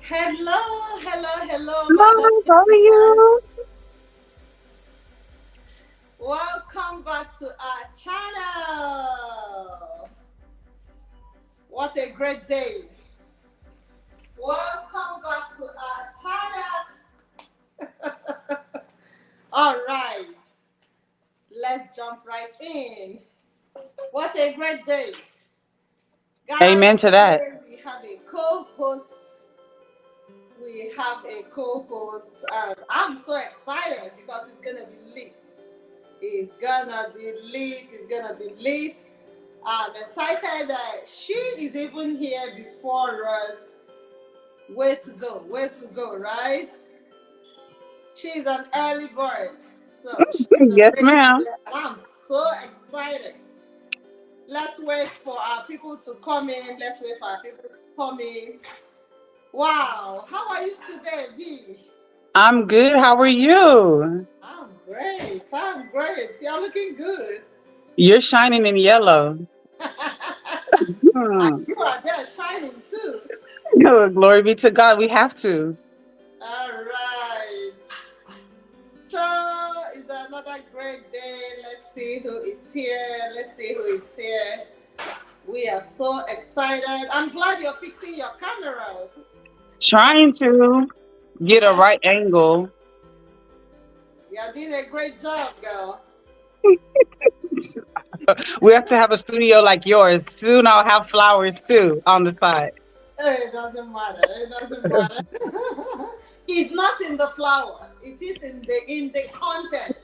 Hello, hello, hello, my Hello, how are lovely ones. you? Welcome back to our channel. What a great day. Welcome back to our channel. All right, let's jump right in. What a great day. Guys, Amen to that. today we have a co-host. We have a co-host, and I'm so excited because it's gonna be lit. It's gonna be lit. It's gonna be lit. I'm excited that she is even here before us. Way to go, right? She's an early bird, so she's Yes, already ma'am. here, and I'm so excited. Let's wait for our people to come in. Let's wait for our people to come in. Wow, how are you today, V? I'm good. How are you? I'm great. I'm great. You're looking good. You're shining in yellow. And Hmm. you are there shining too. Oh, glory be to God. We have to. All right. So it's another great day. Let's see who is here. Let's see who is here. We are so excited. I'm glad you're fixing your camera. Trying to get a Yes, right angle. you're doing a great job, girl. We have to have a studio like yours. Soon I'll have flowers too on the side. It doesn't matter. It doesn't matter. It's not in the flower. It is in the content.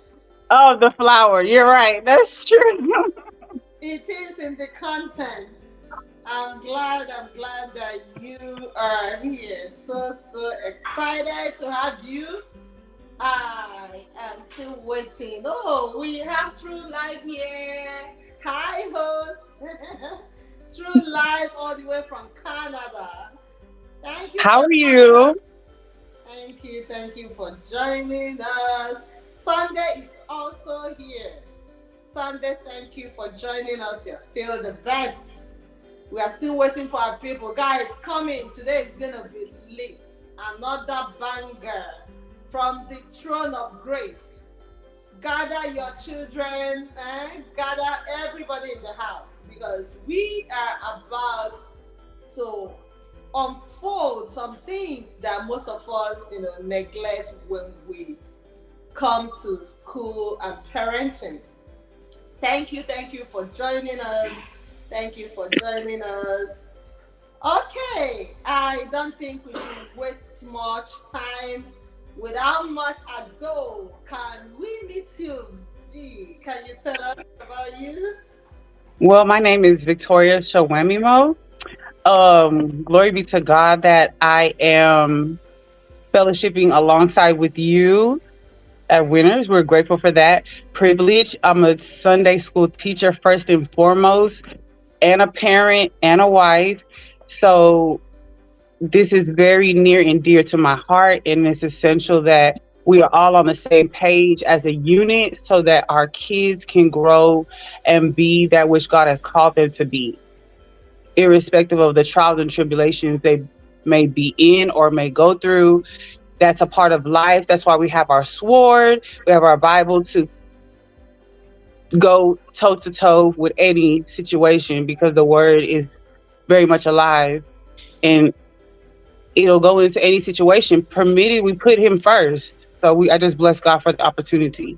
Oh, the flower. You're right. That's true. It is in the content. I'm glad that you are here. So excited to have you. I am still waiting. Oh, we have True Life here. Hi, host. True Life all the way from Canada. Thank you How for are joining us. you? Thank you for joining us. Sunday is also here. Sunday, thank you for joining us. You're still the best. We are still waiting for our people. Guys, come in. Today is going to be lit. Another banger from the throne of grace. Gather your children, gather everybody in the house because we are about to unfold some things that most of us, neglect when we come to school and parenting. Thank you for joining us. Thank you for joining us. Okay, I don't think we should waste much time. Without much ado, can we meet you? V? Can you tell us about you? Well, my name is Victoria Shawemimo. Glory be to God that I am fellowshipping alongside with you at Winners. We're grateful for that privilege. I'm a Sunday school teacher first and foremost, and a parent and a wife. So this is very near and dear to my heart, and it's essential that we are all on the same page as a unit so that our kids can grow and be that which God has called them to be, irrespective of the trials and tribulations they may be in or may go through. That's a part of life. That's why we have our sword, we have our Bible to go toe to toe with any situation because the word is very much alive and it'll go into any situation permitted we put him first. So I just bless God for the opportunity.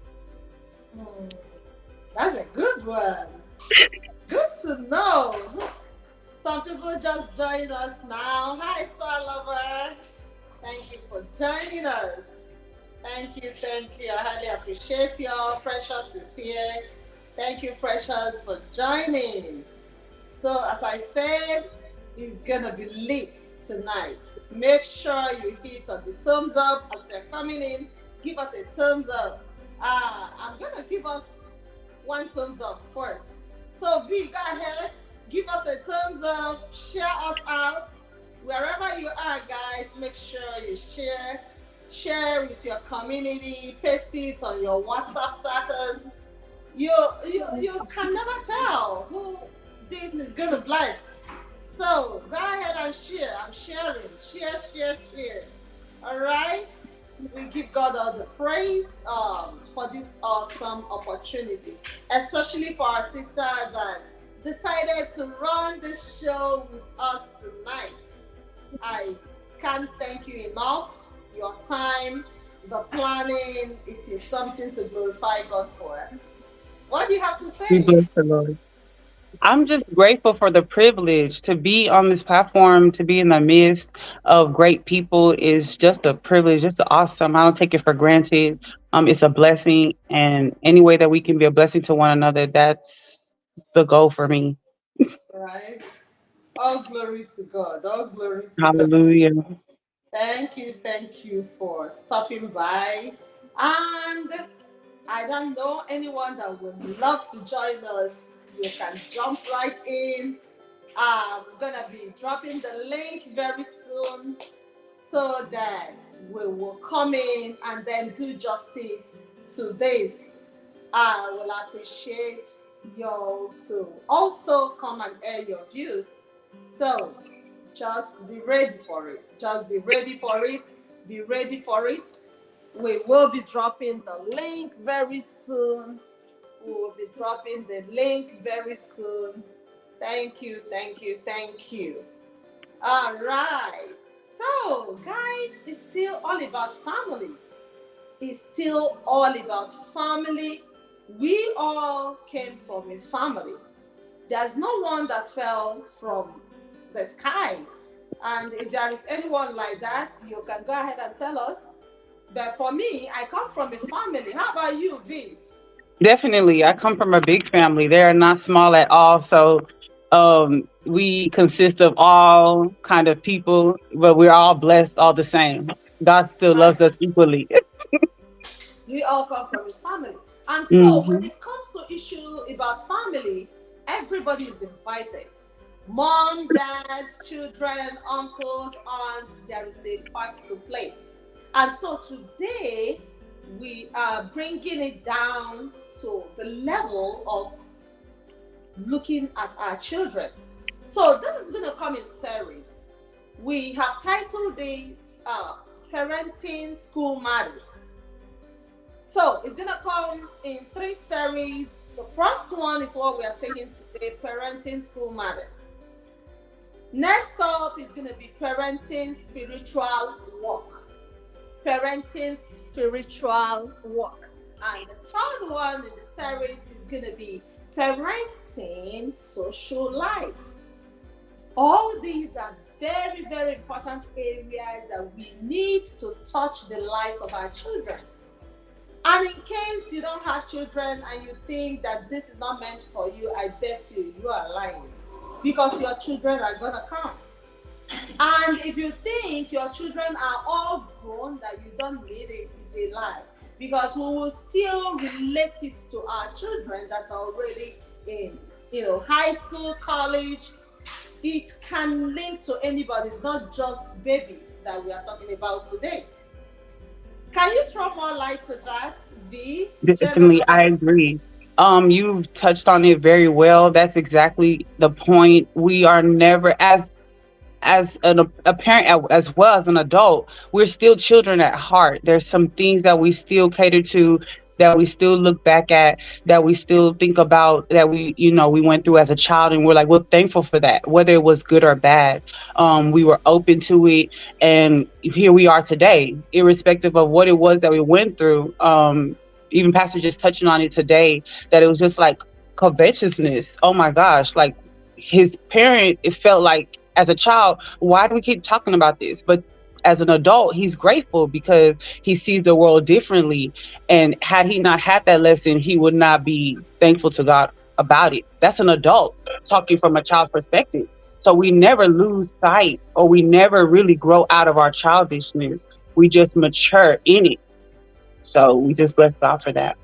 Hmm, that's a good one. Good to know. Some people just join us now. Hi, Star Lover. Thank you for joining us. Thank you. I highly appreciate y'all. Precious is here. Thank you, Precious, for joining. So, as I said, it's gonna be lit tonight. Make sure you hit on the thumbs up as they're coming in. Give us a thumbs up. I'm gonna give us one thumbs up first. So, V, go ahead. Give us a thumbs up. Share us out. Wherever you are, guys, make sure you share with your community, paste it on your WhatsApp status. You can never tell who this is gonna bless. So go ahead and share. I'm sharing. Share, share, share. All right. We give God all the praise for this awesome opportunity, especially for our sister that decided to run the show with us tonight. I can't thank you enough. Your time, the planning, it is something to glorify God for. What do you have to We say? bless the Lord. I'm just grateful for the privilege to be on this platform, to be in the midst of great people is just a privilege, just awesome. I don't take it for granted. It's a blessing, and any way that we can be a blessing to one another, that's the goal for me. Right? All glory to God. All glory to God. Hallelujah. Thank you for stopping by. And I don't know anyone that would love to join us. You can jump right in. I'm gonna be dropping the link very soon so that we will come in and then do justice to this. I will appreciate you all to also come and air your view. So just be ready for it. Just be ready for it. Be ready for it. We will be dropping the link very soon. We will be dropping the link very soon. Thank you, thank you, thank you. All right. So, guys, it's still all about family. It's still all about family. We all came from a family. There's no one that fell from the sky. And if there is anyone like that, you can go ahead and tell us. But for me, I come from a family. How about you, V? Definitely. I come from a big family. They are not small at all. So we consist of all kind of people, but we're all blessed all the same. God still Right? loves us equally. We all come from a family. And so when Hmm. it comes to issue about family, everybody is invited. Mom, dad, children, uncles, aunts, there is a part to play. And so today we are bringing it down to the level of looking at our children. So this is going to come in series. We have titled it Parenting School Matters. So it's gonna come in three series. The first one is what we are taking today, Parenting School Matters. Next up is gonna be Parenting Spiritual Work. Parenting Spiritual Work. And the third one in the series is gonna be Parenting Social Life. All these are very, very important areas that we need to touch the lives of our children. And in case you don't have children and you think that this is not meant for you, I bet you are lying. Because your children are gonna come. And if you think your children are all grown, that you don't need it, is a lie. Because we will still relate it to our children that are already in high school, college. It can link to anybody. It's not just babies that we are talking about today. Can you throw more light to that, V? Definitely, I Generalize. agree. You've touched on it very well. That's exactly the point. We are never, as a parent as well as an adult, we're still children at heart. There's some things that we still cater to, that we still look back at, that we still think about, that we went through as a child, and we're like, we're thankful for that, whether it was good or bad. We were open to it, and here we are today, irrespective of what it was that we went through. Even Pastor just touching on it today, that it was just like covetousness. Oh my gosh, like his parent, it felt like as a child, why do we keep talking about this? But as an adult, he's grateful because he sees the world differently. And had he not had that lesson, he would not be thankful to God about it. That's an adult talking from a child's perspective. So we never lose sight, or we never really grow out of our childishness. We just mature in it. So we just bless God for that.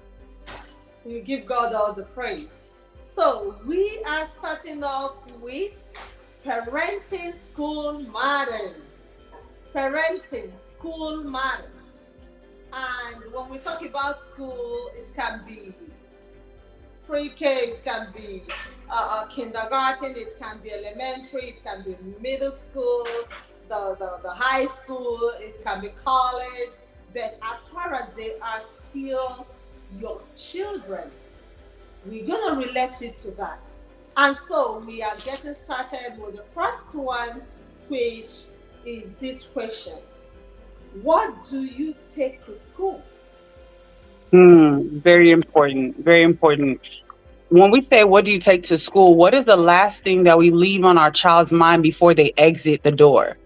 We give God all the praise. So we are starting off with Parenting School Matters. Parenting School Matters. And when we talk about school, it can be pre-K, it can be kindergarten, it can be elementary, it can be middle school, the high school, it can be college. But as far as they are still your children, we're going to relate it to that. And so we are getting started with the first one, which is this question: what do you take to school? Very important. Very important. When we say, what do you take to school? What is the last thing that we leave on our child's mind before they exit the door?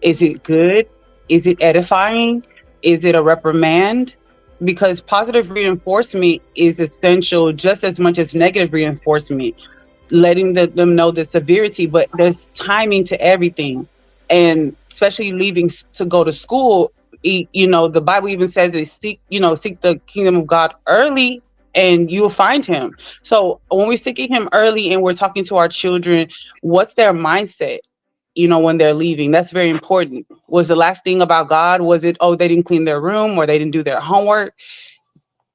Is Hmm. it good? Is it edifying? Is it a reprimand? Because positive reinforcement is essential just as much as negative reinforcement, letting them know the severity, but there's timing to everything. And especially leaving to go to school, the Bible even says is seek the kingdom of God early and you'll find him. So when we're seeking him early and we're talking to our children, what's their mindset? When they're leaving, that's very important. Was the last thing about God, was it, oh, they didn't clean their room or they didn't do their homework?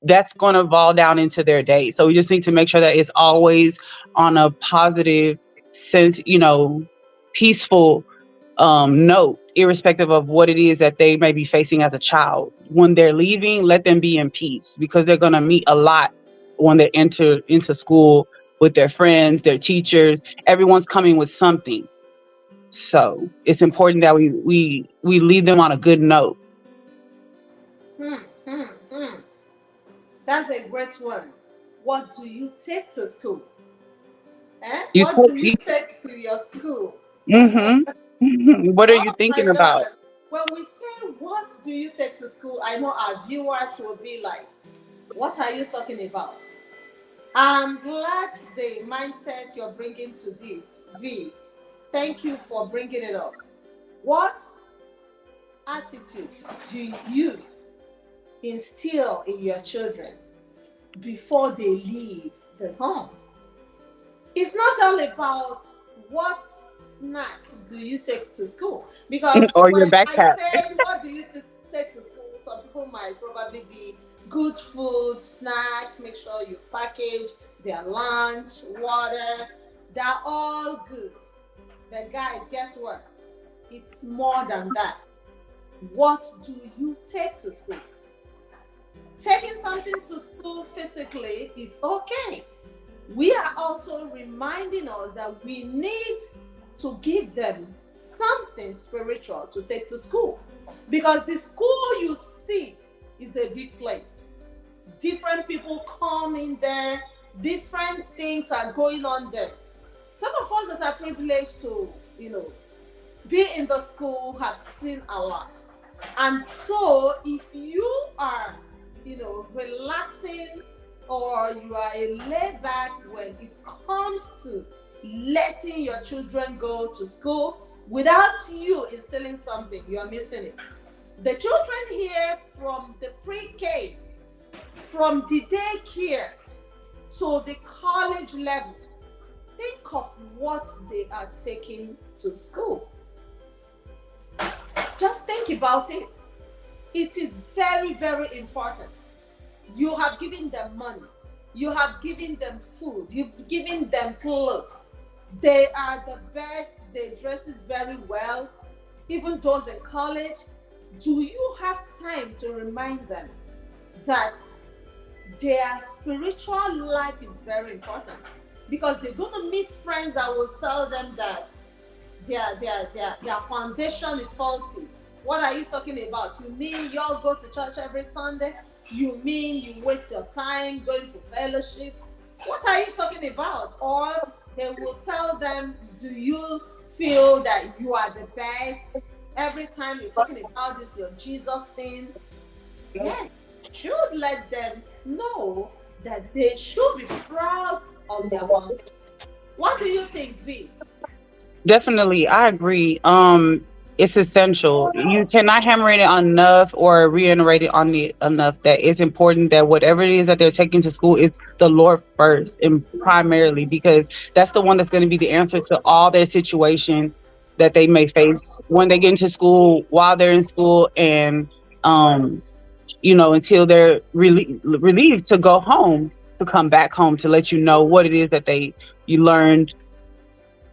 That's going to fall down into their day. So we just need to make sure that it's always on a positive sense, peaceful note, irrespective of what it is that they may be facing as a child. When they're leaving, let them be in peace, because they're going to meet a lot when they enter into school with their friends, their teachers. Everyone's coming with something. So it's important that we leave them on a good note. Hmm, hmm, hmm. That's a great one. What do you take to school? Eh? You What took do you you, take to your school? hmm What are you Oh thinking my about? God. When we say, what do you take to school? I know our viewers will be like, what are you talking about? I'm glad the mindset you're bringing to this, V. Thank you for bringing it up. What attitude do you instill in your children before they leave the home? It's not all about what snack do you take to school. Because Or your when I backpack? say, what do you take to school, some people might probably be good food, snacks, make sure you package their lunch, water. They're all good. But guys, guess what? It's more than that. What do you take to school? Taking something to school physically is okay. We are also reminding us that we need to give them something spiritual to take to school. Because the school you see is a big place. Different people come in there, different things are going on there. Some of us that are privileged to, be in the school have seen a lot. And so if you are, relaxing, or you are a layback when it comes to letting your children go to school, without you instilling something, you're missing it. The children here from the pre-K, from the daycare to the college level, think of what they are taking to school. Just think about it. It is very, very important. You have given them money. You have given them food. You've given them clothes. They are the best. They dress very well. Even those in college. Do you have time to remind them that their spiritual life is very important? Because they're going to meet friends that will tell them that their foundation is faulty. What are you talking about? You mean y'all go to church every Sunday? You mean you waste your time going for fellowship? What are you talking about? Or they will tell them, do you feel that you are the best? Every time you're talking about this, your Jesus thing. Yes, you should let them know that they should be proud of their foundation. What do you think, V? Definitely, I agree. It's essential. You cannot hammer it enough or reiterate it on it enough that it's important that whatever it is that they're taking to school, it's the Lord first and primarily, because that's the one that's going to be the answer to all their situation that they may face when they get into school, while they're in school, and until they're relieved to go home. to come back home to let you know what it is that you learned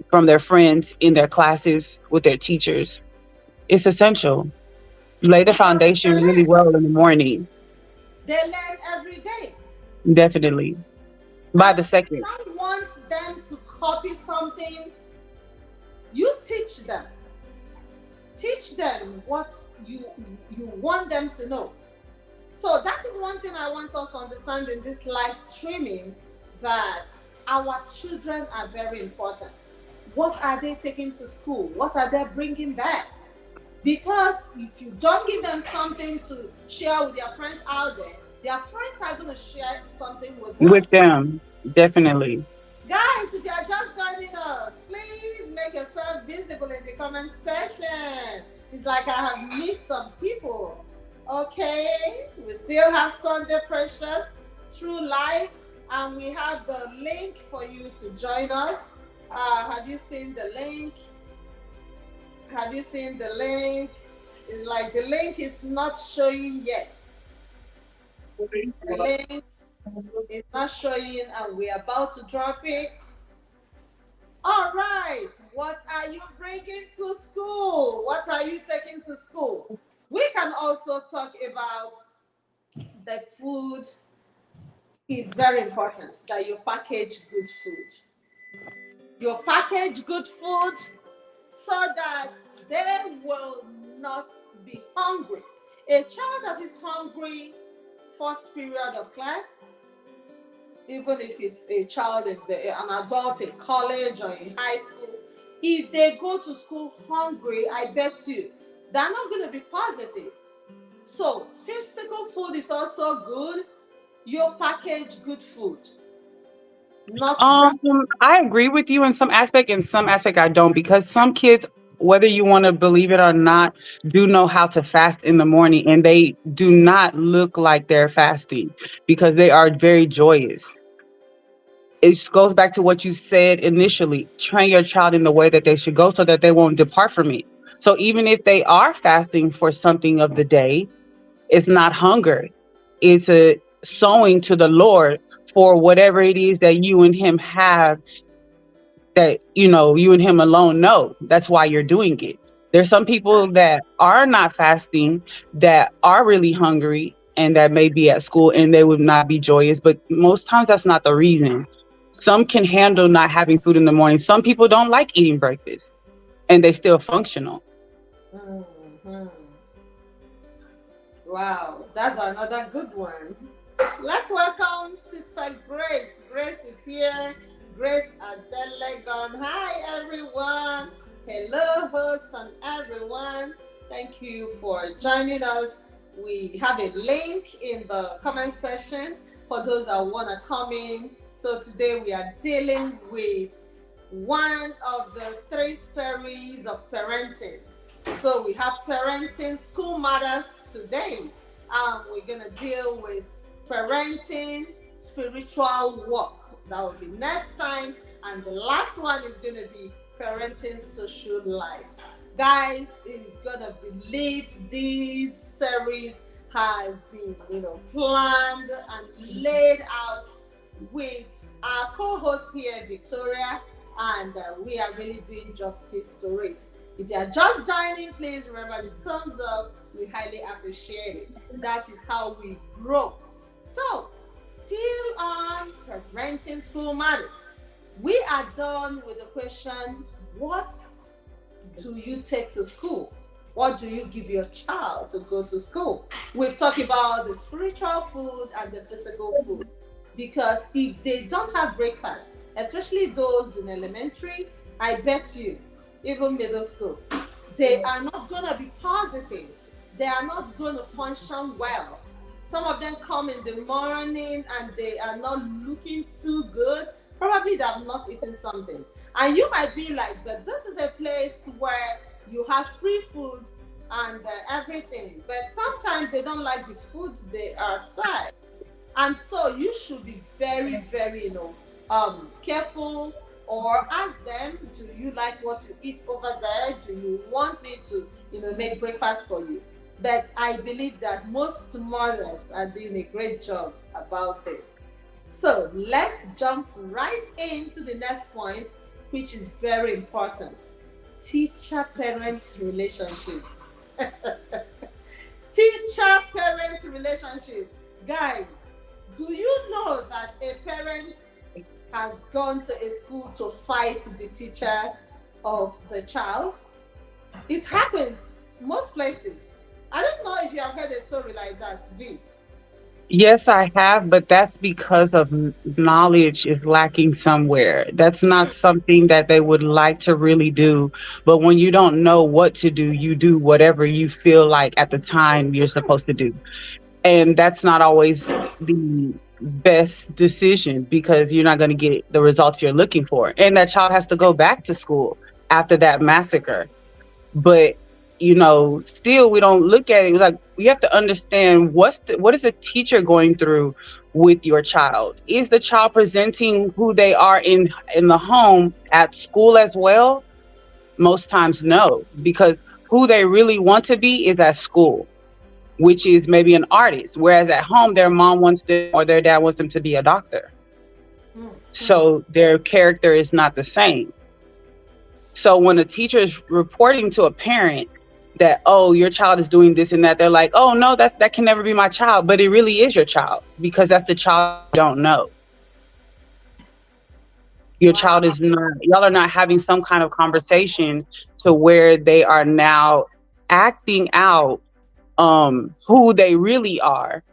from their friends in their classes with their teachers. It's essential. Lay the Because they foundation really learn. well in the morning. They learn every day. Definitely. By And the if you second. don't want them to copy something, you teach them. Teach them what you want them to know. So that is one thing I want us to understand in this live streaming, that our children are very important. What are they taking to school? What are they bringing back? Because if you don't give them something to share with their friends out there, their friends are going to share something with them. With them. Definitely. Guys, if you are just joining us, please make yourself visible in the comment section. It's like I have missed some people. Okay, we still have Sunday Precious through live, and we have the link for you to join us. Have you seen the link? Have you seen the link? It's like the link is not showing yet. The link is not showing, and we're about to drop it. All right, what are you bringing to school? What are you taking to school? We can also talk about the food. Is very important that you package good food. You package good food so that they will not be hungry. A child that is hungry first period of class, even if it's a child an adult in college or in high school, if they go to school hungry, I bet you they're not going to be positive. So physical food is also good. You package good food, not just. I agree with you in some aspect, in some aspect I don't, because some kids, whether you want to believe it or not, do know how to fast in the morning, and they do not look like they're fasting because they are very joyous. It goes back to what you said initially. Train your child in the way that they should go so that they won't depart from it. So even if they are fasting for something of the day, it's not hunger. It's a sowing to the Lord for whatever it is that you and him have, that you and him alone know. That's why you're doing it. There's some people that are not fasting, that are really hungry, and that may be at school and they would not be joyous, but most times that's not the reason. Some can handle not having food in the morning. Some people don't like eating breakfast and they still functional. Mhm. Wow, that's another good one. Let's welcome Sister Grace. Grace is here. Grace Adelegon. Hi, everyone. Hello, host and everyone. Thank you for joining us. We have a link in the comment section for those that want to come in. So today we are dealing with one of the 3 series of parenting. So we have parenting school matters today. We're gonna deal with parenting spiritual work. That will be next time. And the last one is gonna be parenting social life. Guys, it's gonna be lit. This series has been, planned and laid out with our co-host here, Victoria, and we are really doing justice to it. If you are just joining, please remember the thumbs up. We highly appreciate it. That is how we grow. So, still on parenting school matters. We are done with the question, what do you take to school? What do you give your child to go to school? We've talked about the spiritual food and the physical food. Because if they don't have breakfast, especially those in elementary, I bet you, even middle school, they are not going to be positive. They are not going to function well. Some of them come in the morning and they are not looking too good. Probably they have not eaten something. And you might be like, but this is a place where you have free food and everything. But sometimes they don't like the food they are served. And so you should be very, very, careful, or ask them, do you like what you eat over there? Do you want me to, make breakfast for you? But I believe that most mothers are doing a great job about this. So let's jump right into the next point, which is very important: teacher parent relationship. Teacher parent relationship. Guys, do you know that a parent has gone to a school to fight the teacher of the child? It happens most places. I don't know if you have heard a story like that, V. Yes, I have, but that's because of knowledge is lacking somewhere. That's not something that they would like to really do. But when you don't know what to do, you do whatever you feel like at the time you're supposed to do. And that's not always the best decision because you're not going to get the results you're looking for. And that child has to go back to school after that massacre. But still we don't look at it like we have to understand what is the teacher going through with your child. Is the child presenting who they are in the home at school as well? Most times no, because who they really want to be is at school, which is maybe an artist, whereas at home their mom wants them or their dad wants them to be a doctor. So their character is not the same. So when a teacher is reporting to a parent that, oh, your child is doing this and that, they're like, oh no, that can never be my child. But it really is your child because that's the child you don't know. Your child is not, y'all are not having some kind of conversation to where they are now acting out who they really are,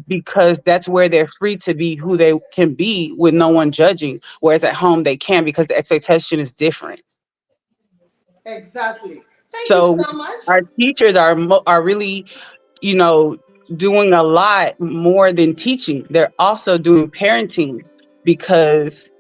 because that's where they're free to be who they can be with no one judging. Whereas at home they can, because the expectation is different. Exactly. Thank you So so much. our teachers are really, you know, doing a lot more than teaching. They're also doing parenting, because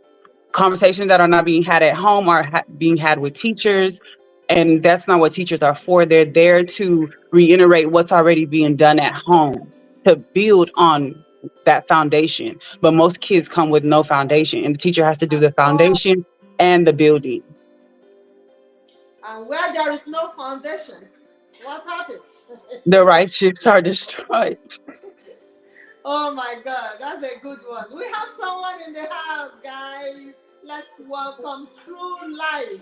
conversations that are not being had at home are being had with teachers. And that's not what teachers are for. They're there to reiterate what's already being done at home, to build on that foundation. But most kids come with no foundation, and the teacher has to do the Oh, foundation and the building. and where there is no foundation, what happens? The righteous are destroyed. Oh my God, that's a good one. We have someone in the house, guys. Let's welcome True Life.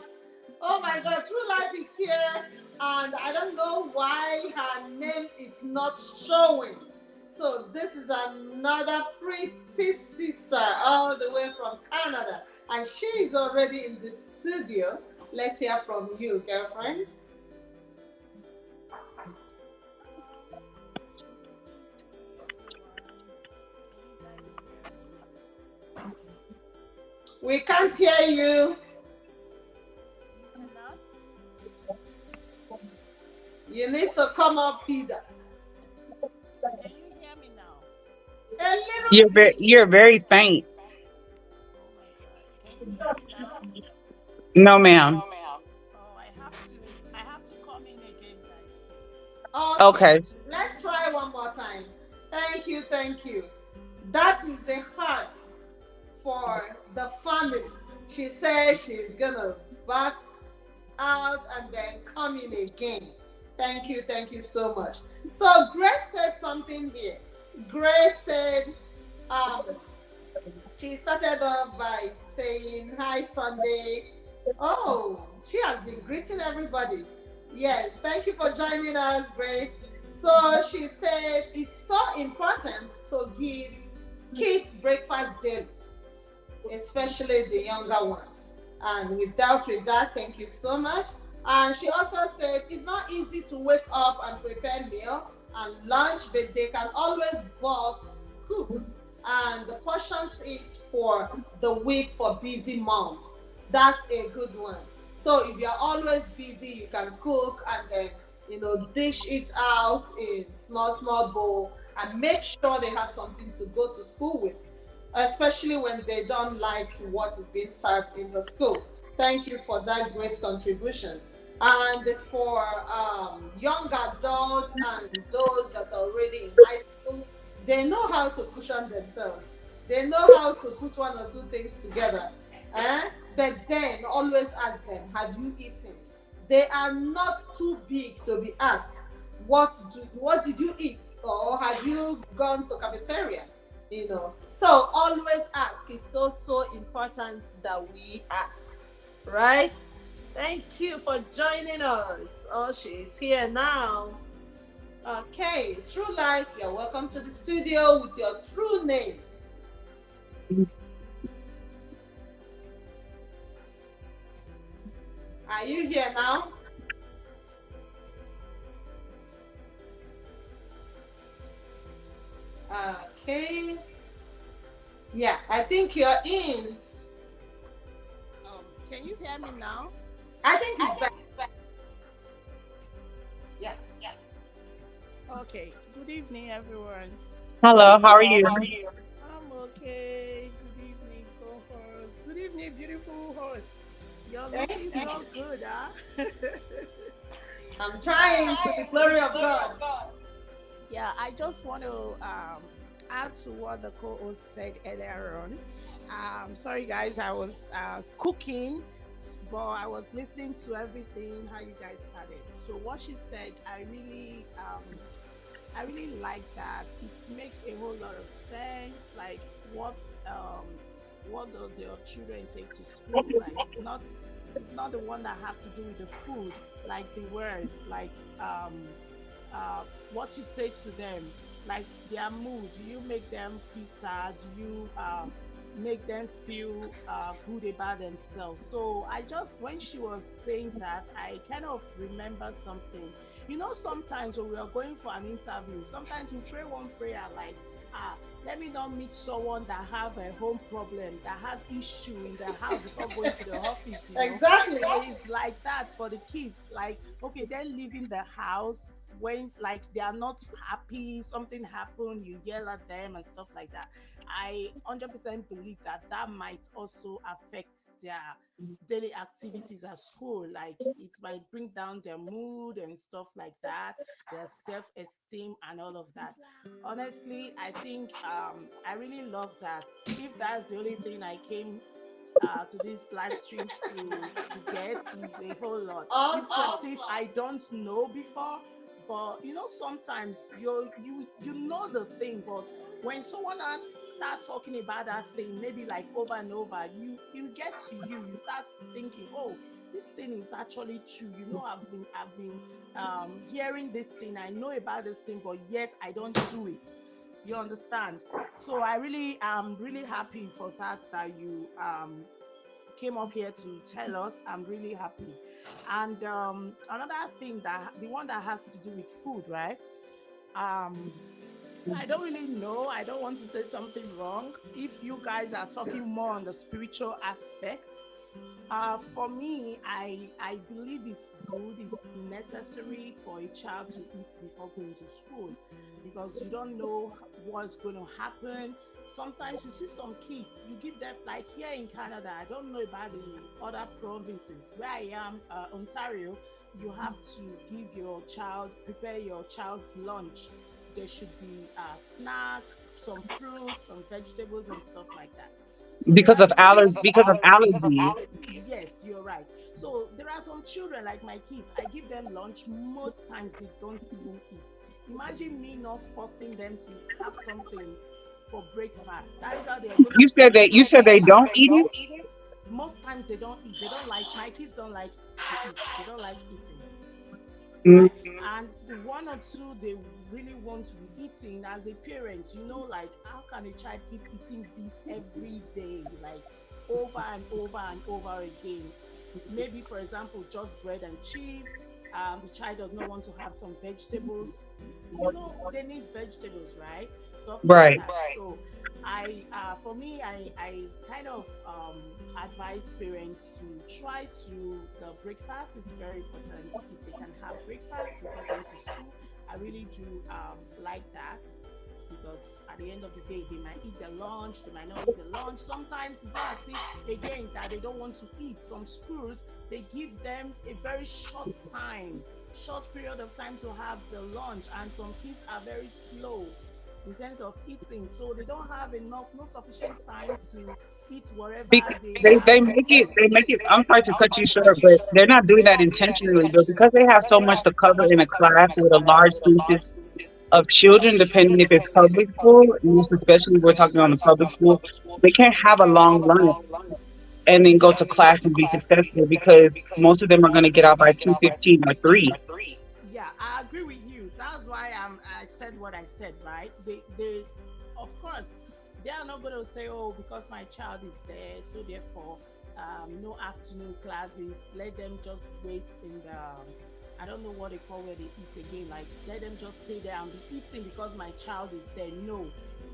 Oh my God, True Life is here, and I don't know why her name is not showing. So this is another pretty sister all the way from Canada, and she is already in the studio. Let's hear from you, girlfriend. We can't hear you. You need to come up here. Can you hear me now? A little You're very, bit. you're very faint. Can you hear me now? No, ma'am. Oh, I have to come in again, guys, please. Okay, Okay. let's try one more time. Thank you, thank you. That is the heart for the family. She says she's gonna back out and then come in again. Thank you so much. So Grace said something here. Grace said, um, she started off by saying, "Hi, Sunday." Oh, she has been greeting everybody. Yes, thank you for joining us, Grace. So she said it's so important to give kids breakfast daily, especially the younger ones. And with that, thank you so much. And she also said it's not easy to wake up and prepare meal and lunch, but they can always bulk cook and the portions it for the week for busy moms. That's a good one. So if you're always busy, you can cook and then dish it out in small bowl and make sure they have something to go to school with, especially when they don't like what is being served in the school. Thank you for that great contribution. And for young adults and those that are already in high school, they know how to cushion themselves. They know how to put one or two things together. But then always ask them, have you eaten? They are not too big to be asked, what did you eat? Or have you gone to cafeteria? So always ask. It's so important that we ask, right? Thank you for joining us. Oh, she's here now. Okay, True Life, you're welcome to the studio with your true name. Are you here now? Okay. Yeah, I think you're in. Can you hear me now? I think it's back. Yeah. Okay. Good evening, everyone. Hello, how are you? I'm okay. Good evening, co-host. Good evening, beautiful host. You're Thank looking you. so good, huh? I'm trying to the glory of God. Yeah, I just want to add to what the co-host said earlier on. Sorry, guys, I was cooking, but I was listening to everything how you guys started. So what she said, I really like that. It makes a whole lot of sense. Like what does your children take to school? Like not it's not the one that have to do with the food, like the words, like uh, what you say to them, like their mood. Do you make them feel sad? Do you make them feel good about themselves? So I just, when she was saying that, I kind of remember something. You know, sometimes when we are going for an interview, sometimes we pray one prayer like, ah, let me not meet someone that have a home problem, that has issue in the house before going to the office, you know. Exactly. So it's like that for the kids. Like, okay, they're leaving the house when like they are not happy, something happened, you yell at them and stuff like that. I 100% believe that that might also affect their daily activities at school. Like it might bring down their mood and stuff like that, their self-esteem and all of that. Honestly, I think I really love that. If that's the only thing I came to this live stream to get, is a whole lot. It's as Awesome. if I don't know before, but you know, sometimes you know the thing, but when someone start talking about that thing, maybe like over and over, you get to you start thinking, oh, this thing is actually true. You know, I've been hearing this thing, I know about this thing, but yet I don't do it. You understand? So I really am really happy for that you came up here to tell us. I'm really happy. And another thing, that the one that has to do with food, right? Um, I don't really know. I don't want to say something wrong. If you guys are talking more on the spiritual aspect, for me, I believe it's good, it's necessary for a child to eat before going to school, because you don't know what's going to happen. Sometimes you see some kids, you give them, like here in Canada, I don't know about the other provinces. Where I am, Ontario, you have to prepare your child's lunch. There should be a snack, some fruits, some vegetables, and stuff like that. So there are some Because of allergies. yes, you're right. So there are some children like my kids. I give them lunch. Most times they don't even eat. Imagine me not forcing them to have something for breakfast. That is how they are going to eat. You said they don't eat it. Most times they don't eat. They don't like, my kids don't like to eat. They don't like eating, Mm. right? And the one or two they really want to be eating, as a parent, you know, like how can a child keep eating this every day, like over and over and over again? Maybe, for example, just bread and cheese. The child does not want to have some vegetables. You know, they need vegetables, right? Stuff like Right. that. So for me, I kind of advise parents to try to, the breakfast is very important. If they can have breakfast before going to school, I really do like that, because at the end of the day, they might eat their lunch, they might not eat the lunch. Sometimes it's not as if, again, that they don't want to eat. Some schools, they give them a very short period of time to have the lunch, and some kids are very slow in terms of eating, so they don't have no sufficient time to eat whatever Be- they have to eat. they make it. I'm sorry to cut you short, but they're not doing that intentionally. But because they have so much to cover in a class with a large student, of children, depending if it's public school, most especially if we're talking on the public school, they can't have a long lunch and then go to class and be successful because most of them are going to get out by 2:15 or 3. Yeah, I agree with you. That's why I said what I said, right? They, of course, they are not going to say, oh, because my child is there, so therefore, no afternoon classes. Let them just wait in the, I don't know what they call where they eat again. Like, let them just stay there and be eating because my child is there. No,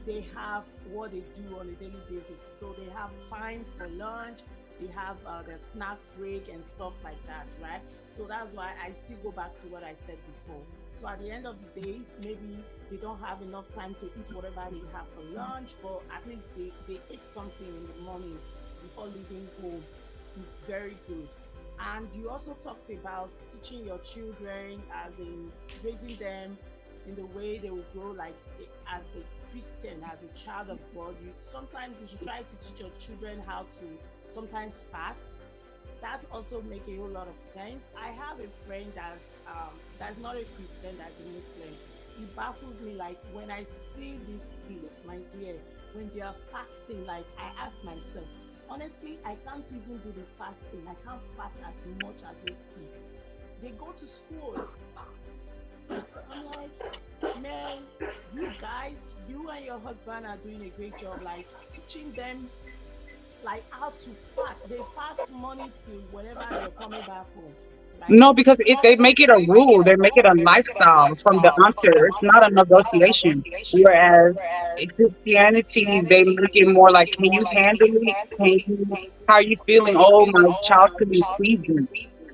they have what they do on a daily basis. So they have time for lunch, they have their snack break and stuff like that, right? So that's why I still go back to what I said before. So at the end of the day, maybe they don't have enough time to eat whatever they have for lunch, but at least they ate something in the morning before leaving home. Is very good. And you also talked about teaching your children, as in raising them in the way they will grow, like as a Christian, as a child of God. You sometimes you should try to teach your children how to sometimes fast. That also make a whole lot of sense. I have a friend that's not a Christian, that's a Muslim. It baffles me, like when I see these kids, my dear, when they are fasting, like I ask myself, honestly, I can't even do the fasting. I can't fast as much as those kids. They go to school. I'm like, man, you guys, you and your husband are doing a great job, like teaching them like how to fast. They fast money till whenever they're coming back home. Like, No, because if they make it a rule, they make it a lifestyle from the onset. It's not a negotiation. Whereas in Christianity, they make it more like, can you handle it? Can you, how are you feeling? Oh, my child's feeling pleasing.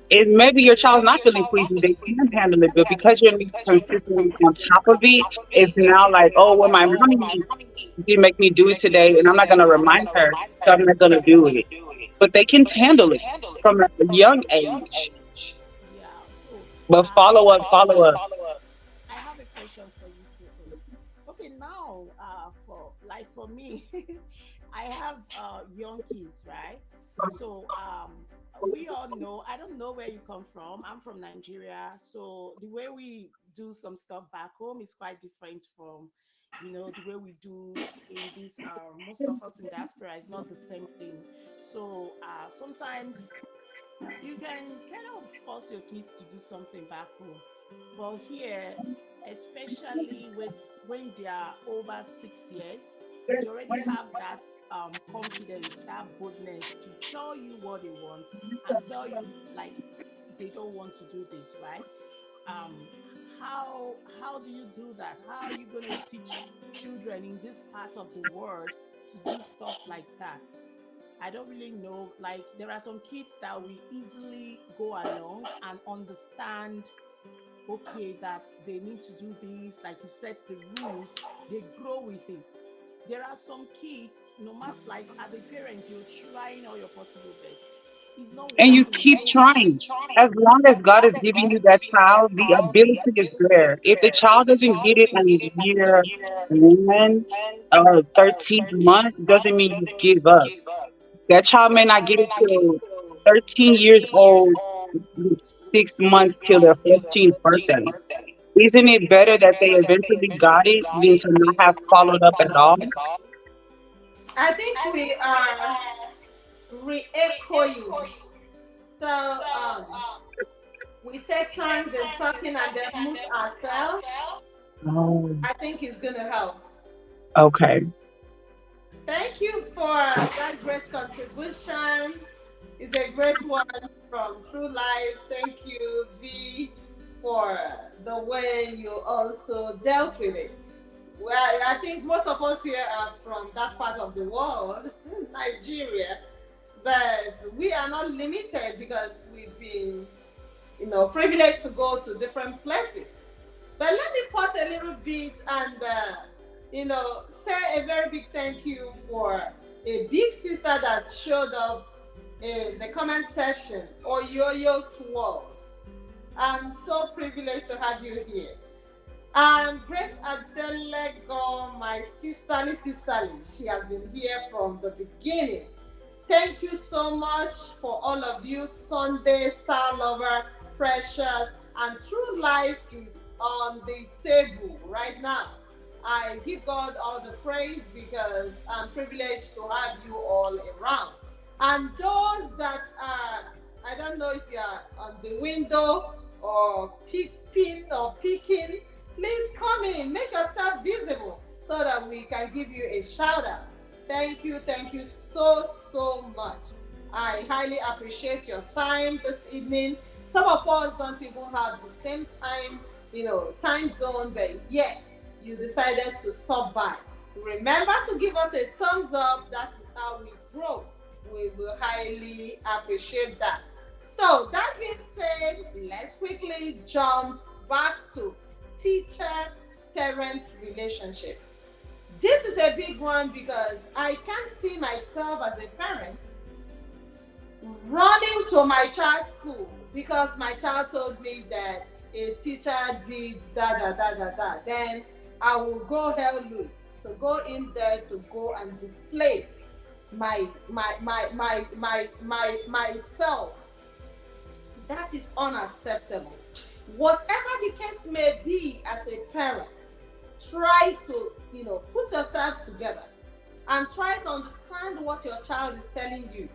It maybe your child's not feeling pleasing, they can handle it, but because you're not consistently on top of it, it's now like, oh, well, my mommy didn't make me do it today, and I'm not gonna remind her, so I'm not gonna do it. But they can handle it from a young age. yeah. So But follow up. I have a question for you too, host. Okay, now for me, I have young kids, right? So we all know. I don't know where you come from. I'm from Nigeria, so the way we do some stuff back home is quite different from, the way we do in this. Most of us in diaspora is not the same thing. So sometimes you can kind of force your kids to do something back home. But here, especially with when they are over 6 years, they already have that confidence, that boldness to tell you what they want and tell you like they don't want to do this, right? Um, how do you do that? How are you going to teach children in this part of the world to do stuff like that? I don't really know. Like, there are some kids that will easily go along and understand, okay, that they need to do this, like you set the rules, they grow with it. There are some kids, no matter, like, as a parent, you're trying all your possible best. It's not And you working, it's keep not working. trying. As long as God is giving you that child, the ability is there. If the child doesn't get it in year one or 13th month, doesn't mean you give up. That child may not get it till 13 years old, 6 months till their 14th birthday. Isn't it better that they eventually got it than to not have followed up at all? I think we are re-echoing. So we take turns in talking and then mute ourselves. Oh, I think it's going to help. okay. Thank you for that great contribution. It's a great one from True Life. Thank you, V, for the way you also dealt with it. Well, I think most of us here are from that part of the world, Nigeria, but we are not limited because we've been, privileged to go to different places. But let me pause a little bit and, say a very big thank you for a big sister that showed up in the comment section, Oyoyo's World. I'm so privileged to have you here. And Grace Adelego, my sisterly, she has been here from the beginning. Thank you so much for all of you, Sunday, Star Lover, Precious, and True Life is on the table right now. I give God all the praise because I'm privileged to have you all around. And those that are, I don't know if you are on the window or peeping or peeking, please come in, make yourself visible so that we can give you a shout out. Thank you so, so much. I highly appreciate your time this evening. Some of us don't even have the same time, time zone, but yet you decided to stop by. Remember to give us a thumbs up. That is how we grow. We will highly appreciate that. So, that being said, let's quickly jump back to teacher parent relationship. This is a big one because I can't see myself as a parent running to my child's school because my child told me that a teacher did da da da da da. Then I will go hell loose to go in there to go and display myself. That is unacceptable. Whatever the case may be, as a parent, try to put yourself together and try to understand what your child is telling you.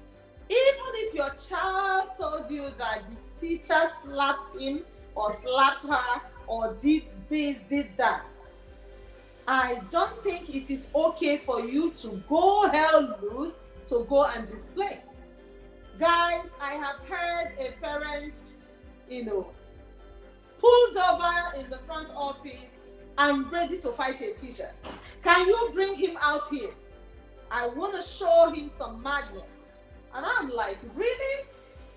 Even if your child told you that the teacher slapped him or slapped her or did this, did that, I don't think it is okay for you to go hell loose to go and display. Guys, I have heard a parent, pulled over in the front office and ready to fight a teacher. Can you bring him out here? I want to show him some madness. And I'm like, really?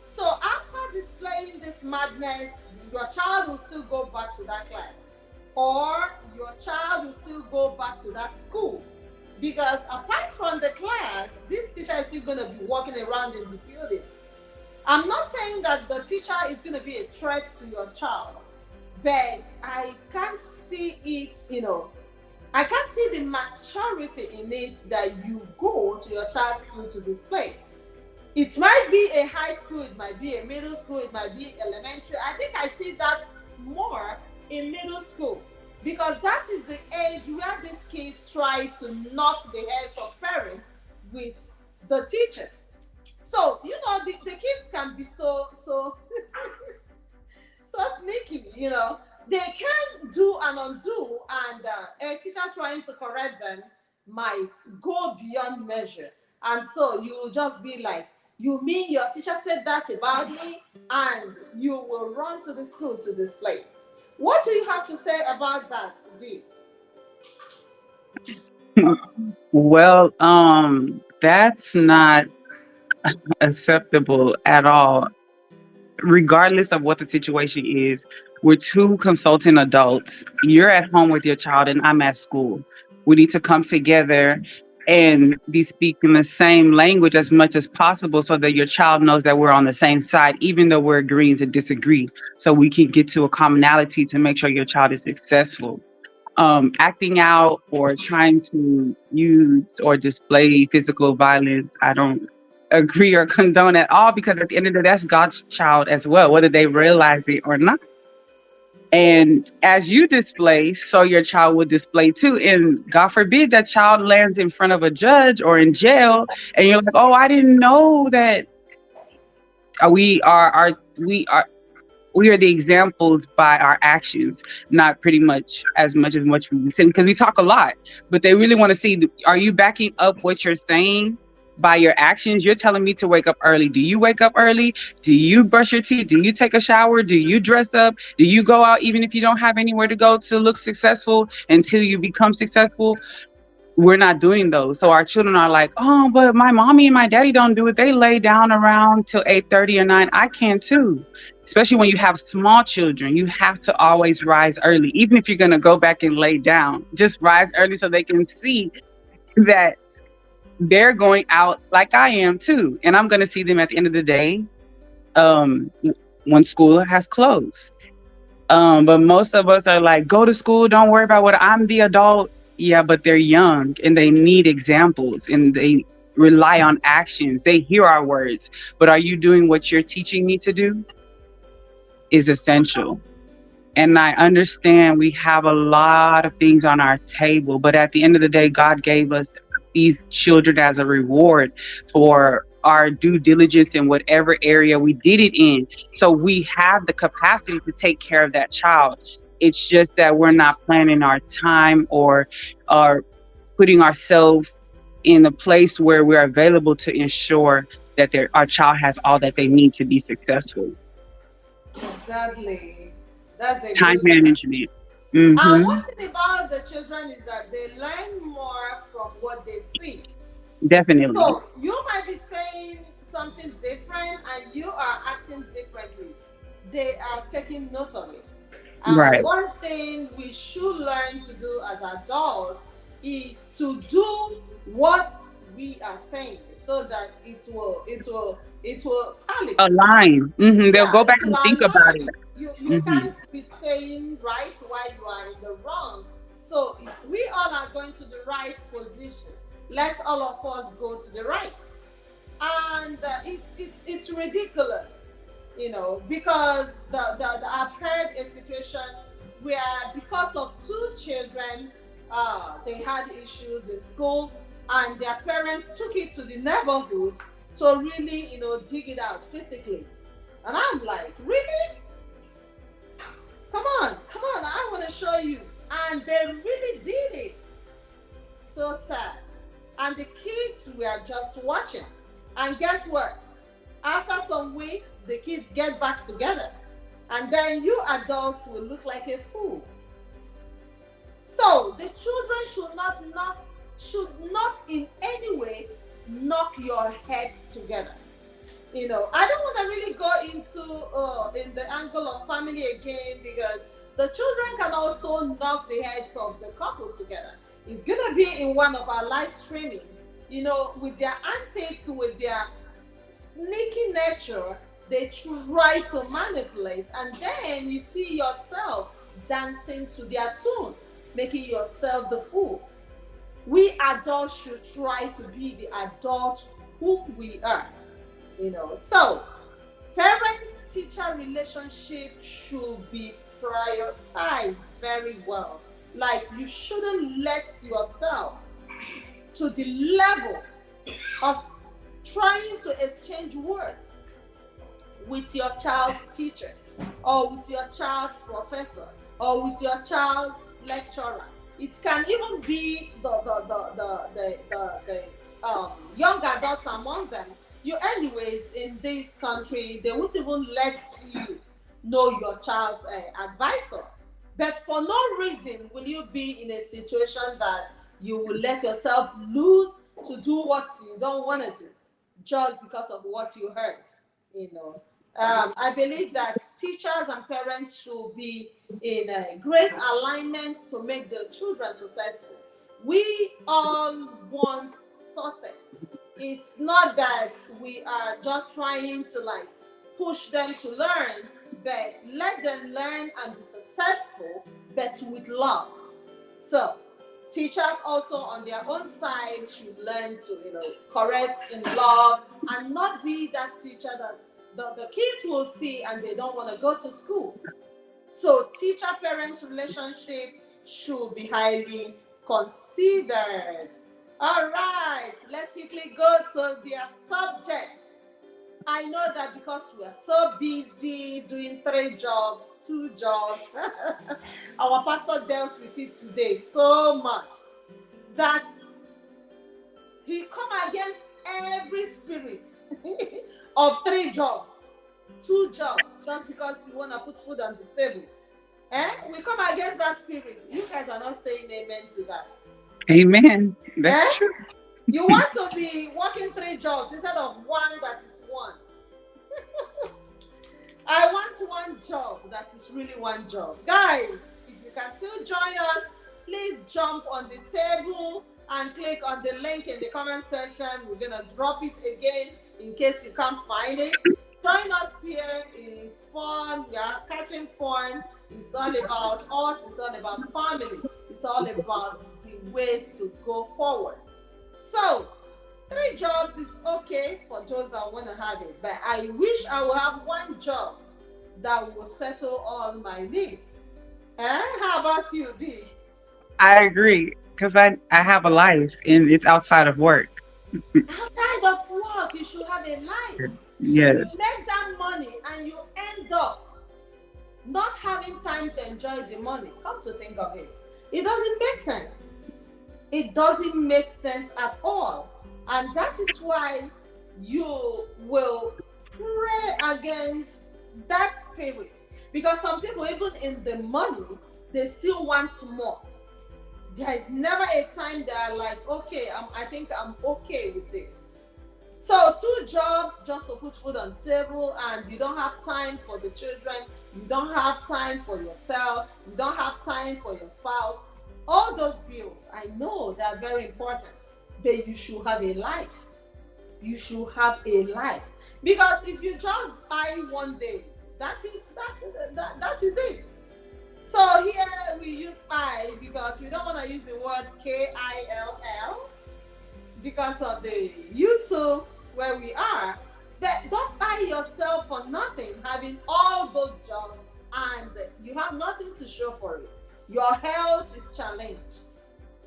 So after displaying this madness, your child will still go back to that class, or your child will still go back to that school. Because apart from the class, this teacher is still going to be walking around in the building. I'm not saying that the teacher is going to be a threat to your child, but I can't see it, I can't see the maturity in it that you go to your child's school to display. It might be a high school, it might be a middle school, it might be elementary. I think I see that more in middle school because that is the age where these kids try to knock the heads of parents with the teachers. So, the kids can be so so sneaky, They can do and undo, and a teacher trying to correct them might go beyond measure. And so you will just be like, you mean your teacher said that about me? And you will run to the school to display. What do you have to say about that, V? Well, that's not acceptable at all. Regardless of what the situation is, we're two consulting adults. You're at home with your child and I'm at school. We need to come together and be speaking the same language as much as possible so that your child knows that we're on the same side, even though we're agreeing to disagree, so we can get to a commonality to make sure your child is successful. Acting out or trying to use or display physical violence, I don't agree or condone at all, because at the end of the day, that's God's child as well, whether they realize it or not. And as you display, so your child will display too. And God forbid that child lands in front of a judge or in jail, and you're like, "Oh, I didn't know that." We are the examples by our actions, not pretty much as much we say, because we talk a lot. But they really want to see: are you backing up what you're saying by your actions? You're telling me to wake up early. Do you wake up early? Do you brush your teeth? Do you take a shower? Do you dress up? Do you go out even if you don't have anywhere to go to look successful until you become successful? We're not doing those. So our children are like, "Oh, but my mommy and my daddy don't do it. They lay down around till 8:30 or 9. I can too." Especially when you have small children, you have to always rise early. Even if you're going to go back and lay down, just rise early so they can see that they're going out like I am too. And I'm going to see them at the end of the day when school has closed. But most of us are like, "Go to school, don't worry about what I'm the adult." Yeah, but they're young and they need examples and they rely on actions. They hear our words, but are you doing what you're teaching me to do? Is essential. And I understand we have a lot of things on our table, but at the end of the day, God gave us these children as a reward for our due diligence in whatever area we did it in. So we have the capacity to take care of that child. It's just that we're not planning our time or putting ourselves in a place where we're available to ensure that our child has all that they need to be successful. Exactly. That's a Time good one. management. And Hmm. one thing about the children is that they learn more from what they see. Definitely. So you might be saying something different and you are acting differently. They are taking note of it. And Right. one thing we should learn to do as adults is to do what we are saying so that it will tally. Align. They'll Yeah, go it back will and think about it. align. You Hmm. can't be saying right while you are in the wrong. So if we all are going to the right position, let's all of us go to the right. And it's ridiculous, because I've heard a situation where because of two children, they had issues in school, and their parents took it to the neighborhood to really, dig it out physically. And I'm like, really? Come on, I want to show you. And they really did it. So sad. And the kids were just watching. And guess what? After some weeks, the kids get back together. And then you adults will look like a fool. So the children should not in any way knock your heads together. I don't want to really go into in the angle of family again, because the children can also knock the heads of the couple together. It's gonna be in one of our live streaming. With their antics, with their sneaky nature, they try to manipulate, and then you see yourself dancing to their tune, making yourself the fool. We adults should try to be the adult whom we are. So parent teacher relationship should be prioritized very well. Like, you shouldn't let yourself to the level of trying to exchange words with your child's teacher, or with your child's professor, or with your child's lecturer. It can even be the young adults among them. Anyways, in this country, they won't even let you know your child's advisor. But for no reason will you be in a situation that you will let yourself lose to do what you don't want to do just because of what you heard. I believe that teachers and parents should be in a great alignment to make the children successful. We all want success. It's not that we are just trying to push them to learn, but let them learn and be successful, but with love. So teachers also on their own side should learn to correct in love, and not be that teacher that the kids will see and they don't want to go to school. So teacher parent relationship should be highly considered. All right, let's quickly go to their subjects. I know that because we are so busy doing 3 jobs, 2 jobs, our pastor dealt with it today so much that he come against every spirit of 3 jobs, 2 jobs, just because you want to put food on the table. We come against that spirit. You guys are not saying amen to that. Amen. That's true. You want to be working 3 jobs instead of one that is one. I want one job that is really one job. Guys, if you can still join us, please jump on the table and click on the link in the comment section. We're going to drop it again in case you can't find it. Join us here. It's fun. We are catching fun. It's all about us. It's all about family. It's all about the way to go forward. So, 3 jobs is okay for those that want to have it, but I wish I would have one job that will settle all my needs. How about you, B? I agree because I have a life and it's outside of work. Outside of work, you should have a life. You Yes. make that money and you end up not having time to enjoy the money. Come to think of it, it doesn't make sense. It doesn't make sense at all. And that is why you will pray against that spirit. Because some people, even in the money, they still want more. There is never a time they are like, okay, I think I'm okay with this. So two jobs just to put food on the table, and you don't have time for the children, you don't have time for yourself, you don't have time for your spouse. All those bills, I know they are very important, but you should have a life. You should have a life. Because if you just buy one day, that is it. So here we use I because we don't want to use the word KILL because of the YouTube where we are. But don't buy yourself for nothing, having all those jobs and you have nothing to show for it. Your health is challenged.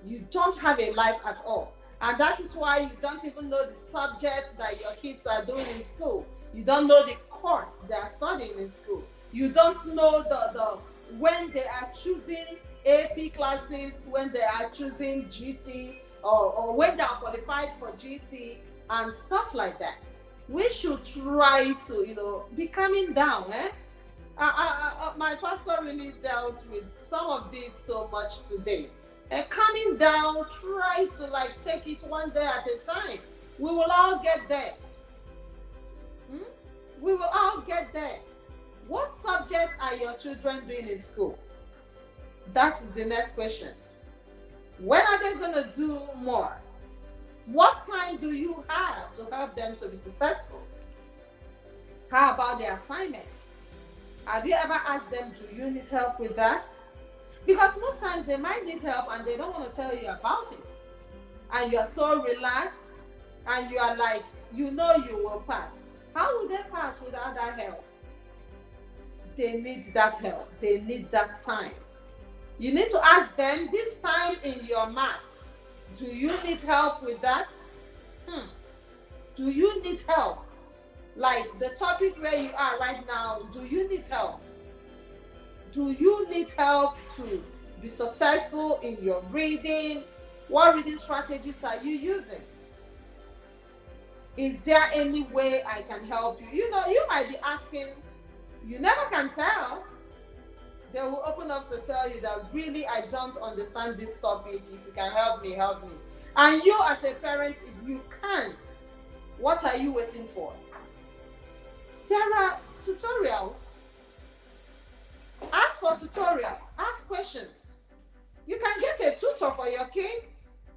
You don't have a life at all. And that is why you don't even know the subjects that your kids are doing in school. You don't know the course they are studying in school. You don't know the when they are choosing AP classes, when they are choosing GT, or when they are qualified for GT and stuff like that. We should try to, be coming down. My pastor really dealt with some of this so much today. Coming down, try to take it one day at a time. We will all get there. Hmm? We will all get there. What subjects are your children doing in school? That is the next question. When are they going to do more? What time do you have to help them to be successful? How about the assignments? Have you ever asked them, do you need help with that? Because most times they might need help and they don't want to tell you about it. And you're so relaxed and you are like, you will pass. How will they pass without that help? They need that help. They need that time. You need to ask them, this time in your maths, do you need help with that? Do you need help? Like the topic where you are right now, do you need help? Do you need help to be successful in your reading? What reading strategies are you using? Is there any way I can help you? You might be asking, you never can tell. They will open up to tell you that really I don't understand this topic. If you can help me, help me. And you as a parent, if you can't, what are you waiting for? There are tutorials. Ask for tutorials. Ask questions. You can get a tutor for your kid.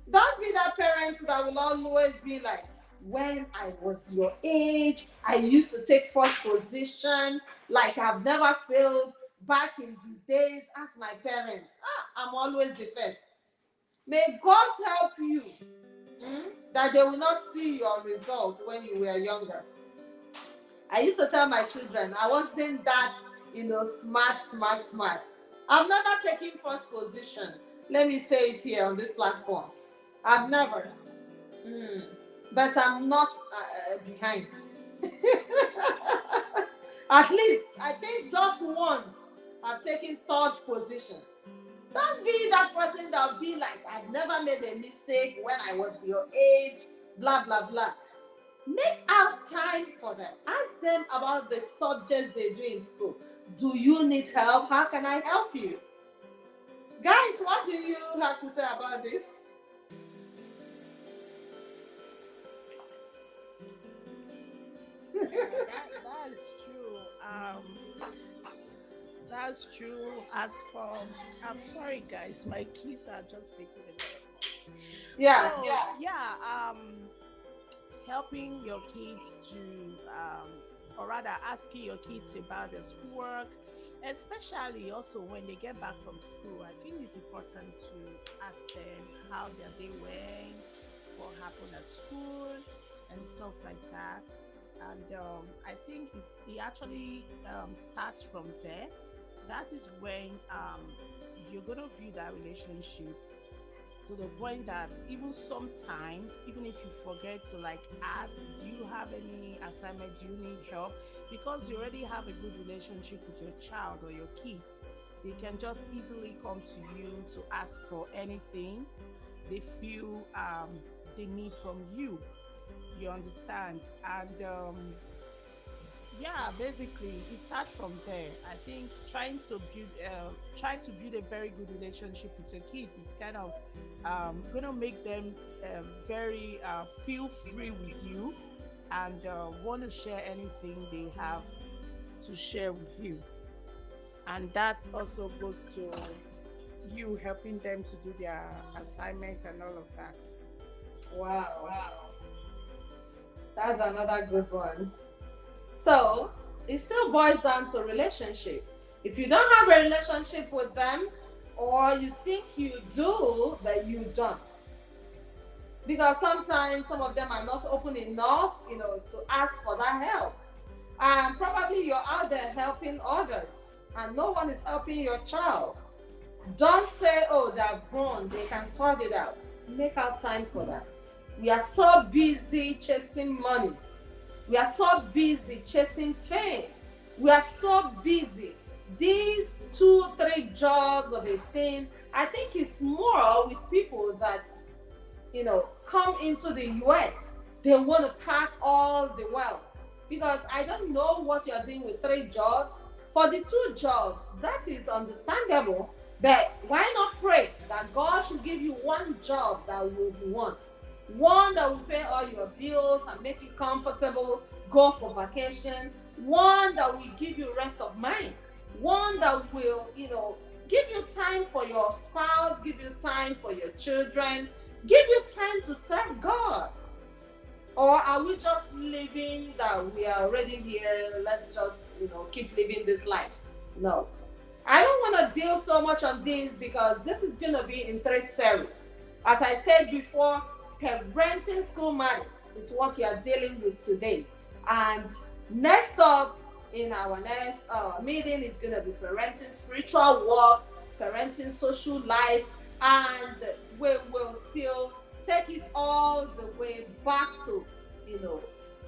Don't be that parent that will always be like, when I was your age, I used to take first position, like I've never failed back in the days as my parents. I'm always the first. May God help you that they will not see your result when you were younger. I used to tell my children, I wasn't that, smart. I've never taken first position. Let me say it here on this platform. I've never. But I'm not behind. At least, I think just once I've taken third position. Don't be that person that will be like, I've never made a mistake when I was your age, blah, blah, blah. Make out time for them. Ask them about the subjects they do in school. Do you need help? How can I help you? Guys, what do you have to say about this? That is true. That's true. As for, I'm sorry, guys, my kids are just making a lot of noise. Yeah, So yeah. yeah, helping your kids to, or rather asking your kids about their schoolwork, especially also when they get back from school. I think it's important to ask them how their day went, what happened at school, and stuff like that. And I think it actually starts from there. that is when you're gonna build that relationship to the point that even sometimes, even if you forget to like ask, do you have any assignment, do you need help, because you already have a good relationship with your child or your kids, they can just easily come to you to ask for anything they feel they need from you. You understand? And yeah, basically it starts from there. I think try to build a very good relationship with your kids is kind of gonna make them very feel free with you and want to share anything they have to share with you. And that also goes to you helping them to do their assignments and all of that. Wow, that's another good one. So it still boils down to relationship. If you don't have a relationship with them, or you think you do, but you don't, because sometimes some of them are not open enough, to ask for that help. And probably you're out there helping others, and no one is helping your child. Don't say, oh, they're grown, they can sort it out. Make out time for that. We are so busy chasing money. We are so busy chasing fame. We are so busy. These 2, 3 jobs of a thing, I think it's more with people that, come into the US. They want to pack all the wealth. Because I don't know what you're doing with 3 jobs. For the 2 jobs, that is understandable. But why not pray that God should give you one job that will be one that will pay all your bills and make you comfortable, go for vacation, one that will give you rest of mind, one that will, give you time for your spouse, give you time for your children, give you time to serve God. Or are we just living that we are already here, let's just, keep living this life? No. I don't want to deal so much on this because this is going to be in 3 series. As I said before, parenting school matters is what we are dealing with today. And next up in our next meeting is going to be parenting spiritual work, parenting social life, and we will still take it all the way back to,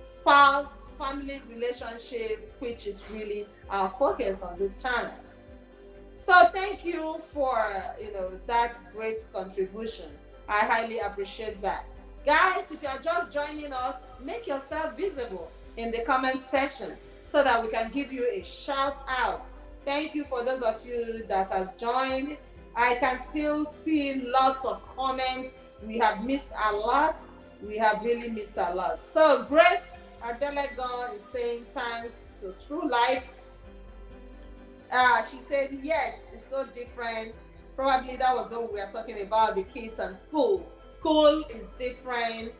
spouse, family relationship, which is really our focus on this channel. So thank you for, that great contribution. I highly appreciate that. Guys, if you are just joining us, make yourself visible in the comment section so that we can give you a shout out. Thank you for those of you that have joined. I can still see lots of comments. We have missed a lot. We have really missed a lot. So Grace Adelegon is saying thanks to True Life. She said, yes, it's so different. Probably that was when we were talking about the kids and school. School is different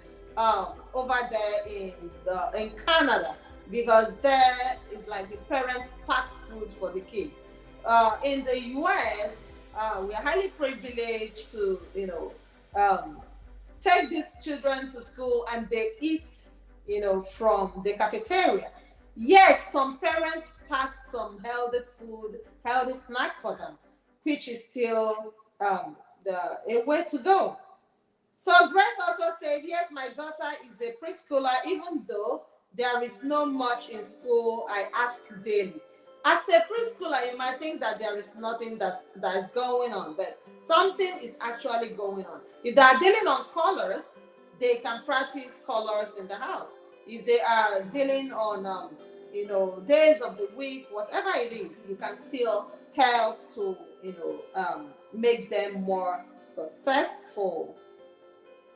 over there in Canada, because there is like the parents pack food for the kids. In the US, we are highly privileged to, take these children to school and they eat, from the cafeteria. Yet some parents pack some healthy food, healthy snack for them, which is still a way to go. So Grace also said, yes, my daughter is a preschooler, even though there is no much in school, I ask daily. As a preschooler, you might think that there is nothing that's going on, but something is actually going on. If they are dealing on colors, they can practice colors in the house. If they are dealing on, days of the week, whatever it is, you can still help to, make them more successful.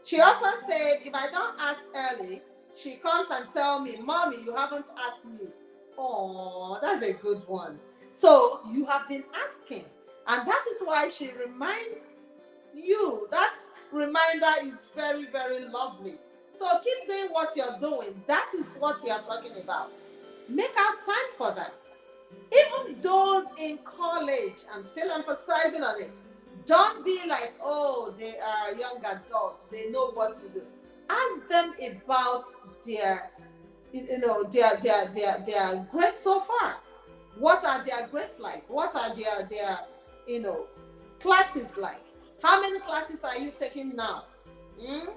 She also said, if I don't ask early, she comes and tell me, Mommy, you haven't asked me. Oh, that's a good one. So you have been asking. And that is why she reminds you. That reminder is very, very lovely. So keep doing what you're doing. That is what we are talking about. Make out time for them. Even those in college, I'm still emphasizing on it. Don't be like, oh, they are young adults. They know what to do. Ask them about their grades so far. What are their grades like? What are their classes like? How many classes are you taking now? Hmm?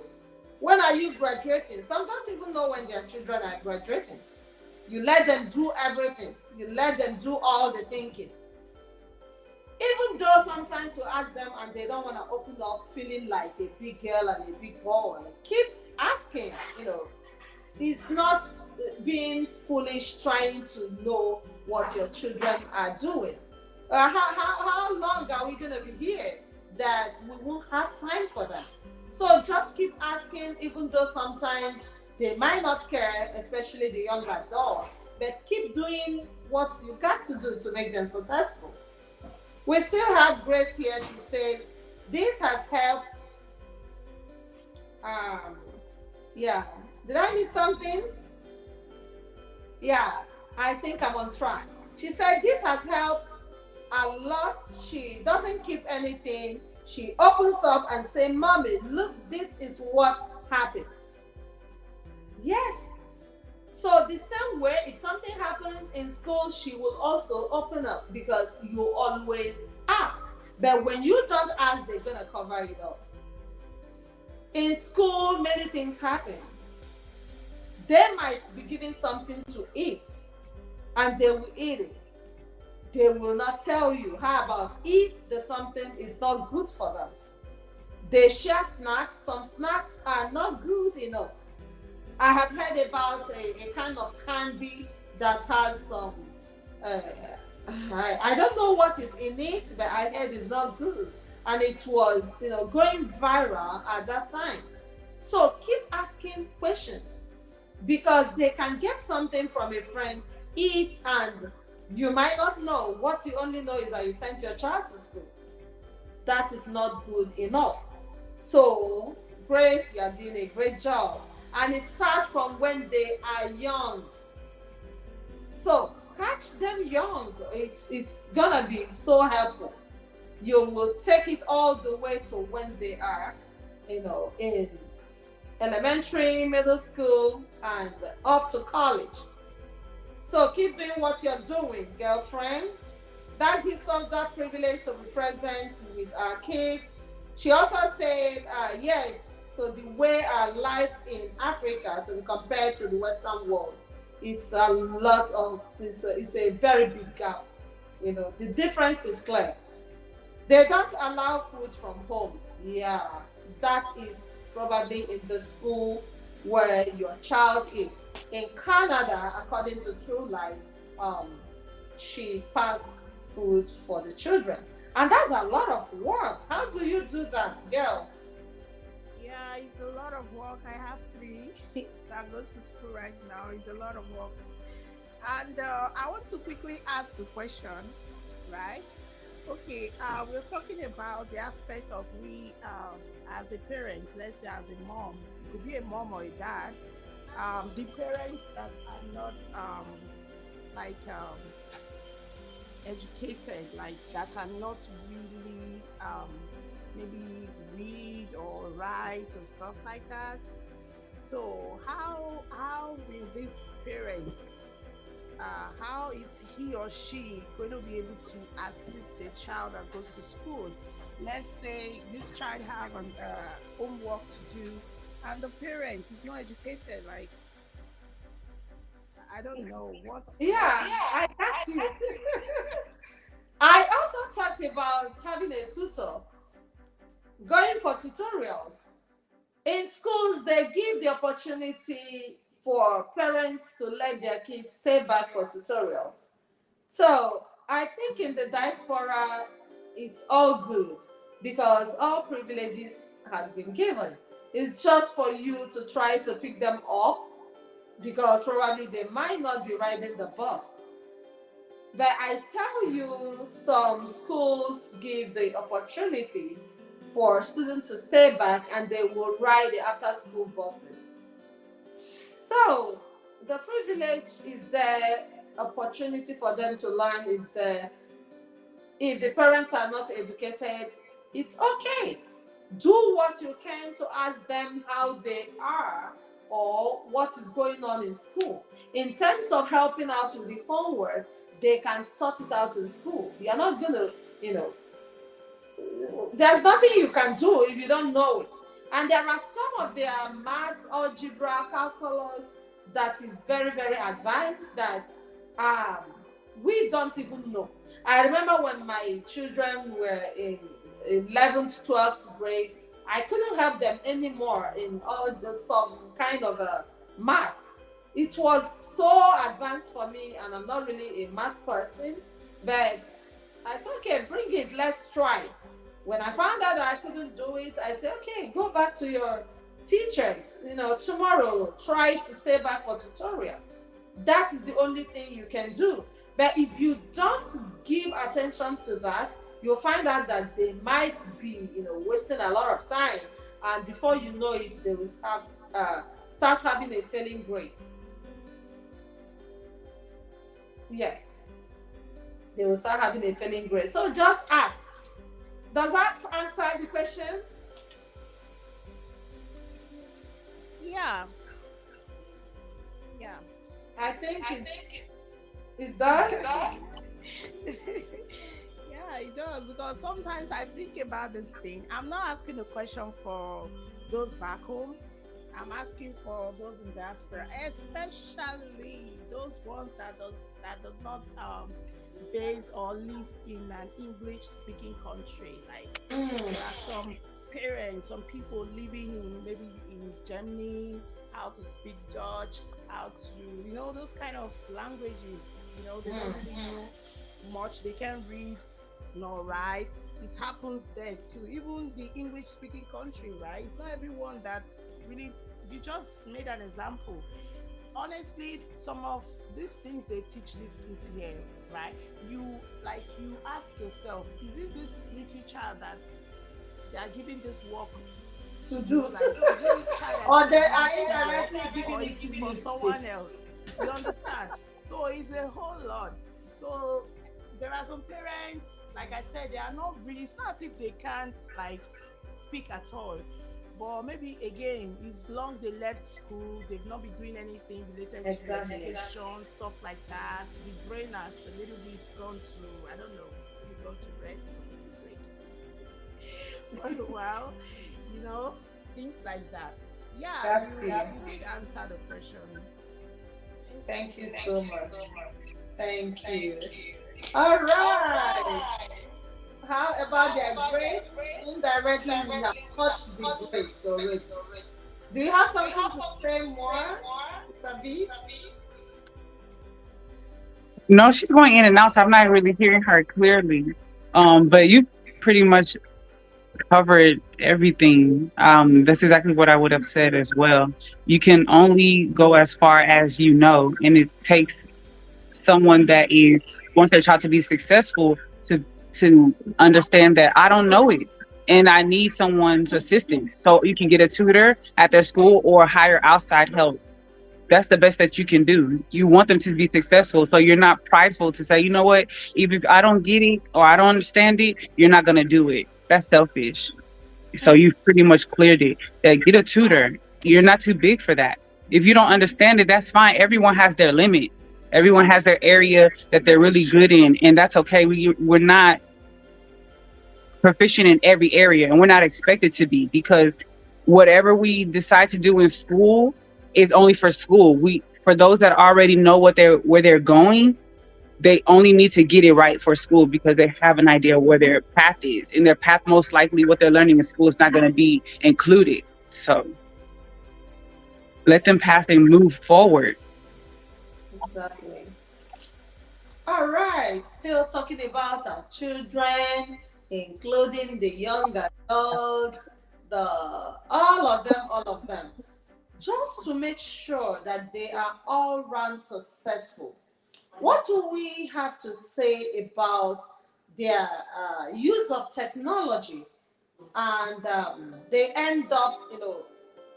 When are you graduating? Some don't even know when their children are graduating. You let them do everything. You let them do all the thinking. Even though sometimes you ask them and they don't want to open up feeling like a big girl and a big boy, keep asking. It's not being foolish trying to know what your children are doing. How long are we going to be here that we won't have time for that? So just keep asking, even though sometimes they might not care, especially the young adults, but keep doing what you got to do to make them successful. We still have Grace here. She says, this has helped. Yeah. Did I miss something? Yeah, I think I'm on track. She said, this has helped a lot. She doesn't keep anything. She opens up and say, Mommy, look, this is what happened. Yes. So the same way, if something happened in school, she will also open up because you always ask. But when you don't ask, they're going to cover it up. In school, many things happen. They might be given something to eat and they will eat it. They will not tell you. How about if the something is not good for them? They share snacks. Some snacks are not good enough. I have heard about a kind of candy that has some, I don't know what is in it, but I heard it's not good. And it was, going viral at that time. So keep asking questions because they can get something from a friend, eat, and you might not know. What you only know is that you sent your child to school. That is not good enough. So, Grace, you are doing a great job. And it starts from when they are young. So catch them young. It's gonna be so helpful. You will take it all the way to when they are, in elementary, middle school, and off to college. So keep doing what you're doing, girlfriend. That gives us that privilege to be present with our kids. She also said, yes, so the way our life in Africa to be compared to the Western world, it's it's a very big gap. The difference is clear. They don't allow food from home. Yeah, that is probably in the school where your child is. In Canada, according to True Life, she packs food for the children. And that's a lot of work. How do you do that, girl? Yeah, it's a lot of work. I have three that goes to school right now. It's a lot of work. And I want to quickly ask a question, right? Okay, we're talking about the aspect of we as a parent, let's say as a mom, it could be a mom or a dad, the parents that are not like educated, like that cannot really maybe read or write or stuff like that. So how will these parents how is he or she going to be able to assist a child that goes to school? Let's say this child have an homework to do and the parent is not educated, like I don't know what's Yeah, I got you. I also talked about having a tutor, going for tutorials. In schools, they give the opportunity for parents to let their kids stay back for tutorials. So I think in the diaspora, it's all good because all privileges has been given. It's just for you to try to pick them up because probably they might not be riding the bus. But I tell you, some schools give the opportunity for students to stay back and they will ride the after school buses. So the privilege is there, opportunity for them to learn is there. If the parents are not educated, it's okay. Do what you can to ask them how they are or what is going on in school. In terms of helping out with the homework, they can sort it out in school. You're not going to, you know, there's nothing you can do if you don't know it. And there are some of their maths, algebra, calculus that is very, very advanced that um, we don't even know. I remember when my children were in 11th, 12th grade, I couldn't help them anymore in all some kind of a math. It was so advanced for me, and I'm not really a math person, but I said, okay, bring it, let's try. When I found out that I couldn't do it, I said, okay, go back to your teachers. Tomorrow, try to stay back for tutorial. That is the only thing you can do. But if you don't give attention to that, you'll find out that they might be, wasting a lot of time. And before you know it, they will start having a failing grade. Yes. They will start having a failing grade. So just ask. Does that answer the question? Yeah. Yeah. I think it does. Yeah, it does. Because sometimes I think about this thing. I'm not asking a question for those back home. I'm asking for those in diaspora, especially those ones that does not base or live in an English speaking country. Like there are some parents, some people living in maybe in Germany, how to speak Dutch, how to those kind of languages. They don't really know much. They can't read nor write. It happens there too. Even the English speaking country, right? It's not everyone that's really. You just made an example. Honestly, some of these things they teach these kids here, right? You ask yourself, is it this little child that they are giving this work to do? Or they are indirectly giving it to for someone else. You understand? So it's a whole lot. So there are some parents, like I said, they are not really, it's not as if they can't speak at all. But maybe again, it's long they left school, they've not been doing anything related to education, stuff like that. The brain has a little bit gone to, I don't know, maybe gone to rest or take a break. For a while, things like that. Yeah, you did answer the question. Thank you so much. Thank you. All right. How about their grades? Indirectly, we have touched the grades already. Do you have something to say more, Sabi? No, she's going in and out, so I'm not really hearing her clearly. But you pretty much covered everything. That's exactly what I would have said as well. You can only go as far as you know, and it takes someone that is wants their child to be successful to understand that I don't know it and I need someone's assistance. So you can get a tutor at their school or hire outside help. That's the best that you can do. You want them to be successful. So you're not prideful to say, you know what, if I don't get it or I don't understand it, you're not going to do it. That's selfish. So you've pretty much cleared it. Get a tutor. You're not too big for that. If you don't understand it, that's fine. Everyone has their limit. Everyone has their area that they're really good in, and that's okay. We're not proficient in every area, and we're not expected to be, because whatever we decide to do in school is only for school. For those that already know where they're going, they only need to get it right for school because they have an idea where their path is. In their path, most likely what they're learning in school is not going to be included. So let them pass and move forward. Exactly. All right. Still talking about our children, including the young adults, all of them. Just to make sure that they are all round successful. What do we have to say about their use of technology? And they end up,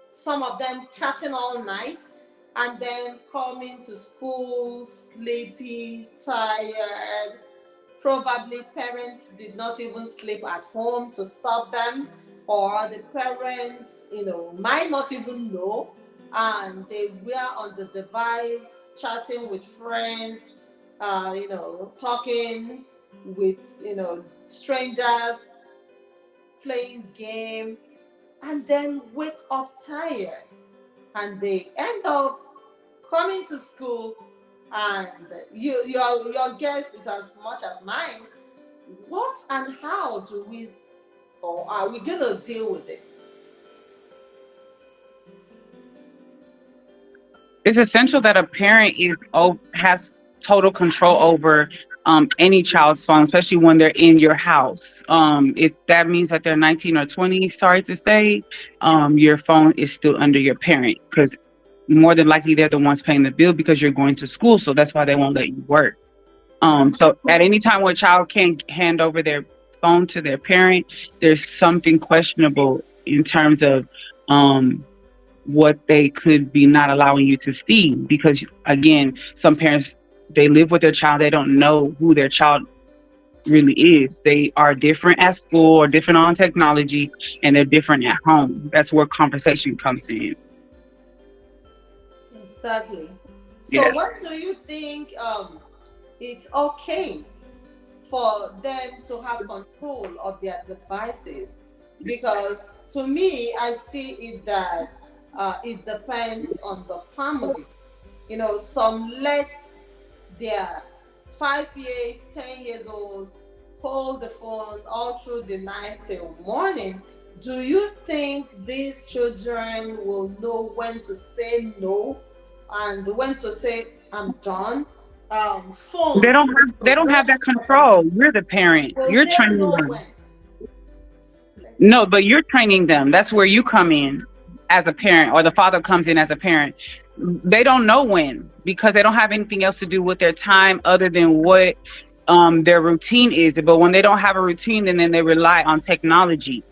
some of them chatting all night and then coming to school sleepy, tired. Probably parents did not even sleep at home to stop them, or the parents, might not even know and they were on the device chatting with friends, talking with strangers, playing game, and then wake up tired, and they end up coming to school, and your guess is as much as mine. What and how do we, or are we going to deal with this? It's essential that a parent has total control over any child's phone, especially when they're in your house. If that means that they're 19 or 20, sorry to say, your phone is still under your parent, because more than likely they're the ones paying the bill because you're going to school. So that's why they won't let you work. So at any time when a child can hand over their phone to their parent, there's something questionable in terms of what they could be not allowing you to see. Because again, some parents, they live with their child, they don't know who their child really is. They are different at school or different on technology, and they're different at home. That's where conversation comes in. Exactly. So Yeah. when do you think it's okay for them to have control of their devices? Because to me, I see it that it depends on the family. Some let their 5 years, 10 years old hold the phone all through the night till morning. Do you think these children will know when to say no and when to say I'm done? They Phone don't is have the they don't have best that opportunity. control. You're the parent. Will You're they training know them. when? Let it. No, but you're training them. That's where you come in as a parent, or the father comes in as a parent. They don't know when, because they don't have anything else to do with their time other than what their routine is. But when they don't have a routine, then they rely on technology.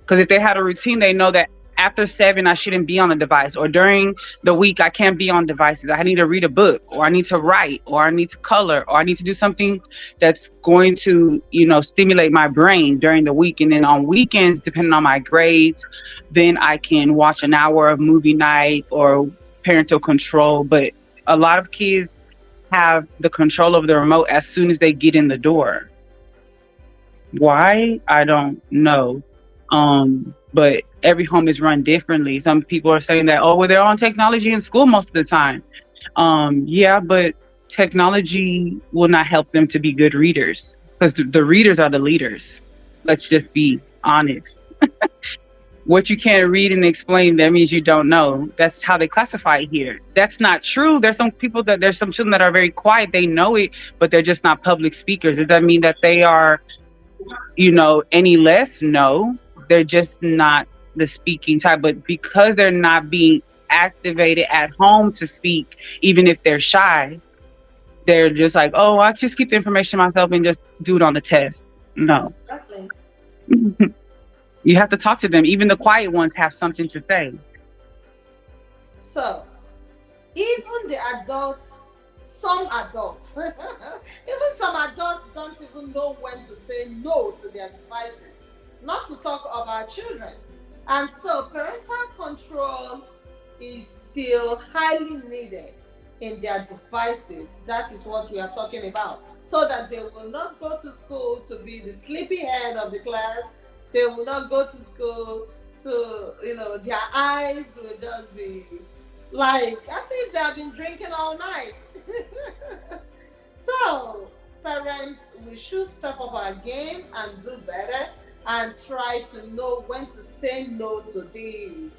Because if they had a routine, they know that after 7, I shouldn't be on the device, or during the week, I can't be on devices. I need to read a book, or I need to write, or I need to color, or I need to do something that's going to, stimulate my brain during the week. And then on weekends, depending on my grades, then I can watch an hour of movie night or parental control. But a lot of kids have the control of the remote as soon as they get in the door. Why? I don't know. But every home is run differently. Some people are saying that, oh, well, they're on technology in school most of the time. Yeah, but technology will not help them to be good readers, because the readers are the leaders. Let's just be honest. What you can't read and explain, that means you don't know. That's how they classify it here. That's not true. There's some children that are very quiet. They know it, but they're just not public speakers. Does that mean that they are any less? No, they're just not the speaking type. But because they're not being activated at home to speak, even if they're shy, they're just like, oh, I just keep the information myself and just do it on the test. No. Exactly. You have to talk to them. Even the quiet ones have something to say. So even the adults, some adults, even some adults don't even know when to say no to their devices, not to talk of our children. And so parental control is still highly needed in their devices. That is what we are talking about. So that they will not go to school to be the sleepy head of the class. They will not go to school to, their eyes will just be like as if they have been drinking all night. So, parents, we should step up our game and do better and try to know when to say no to these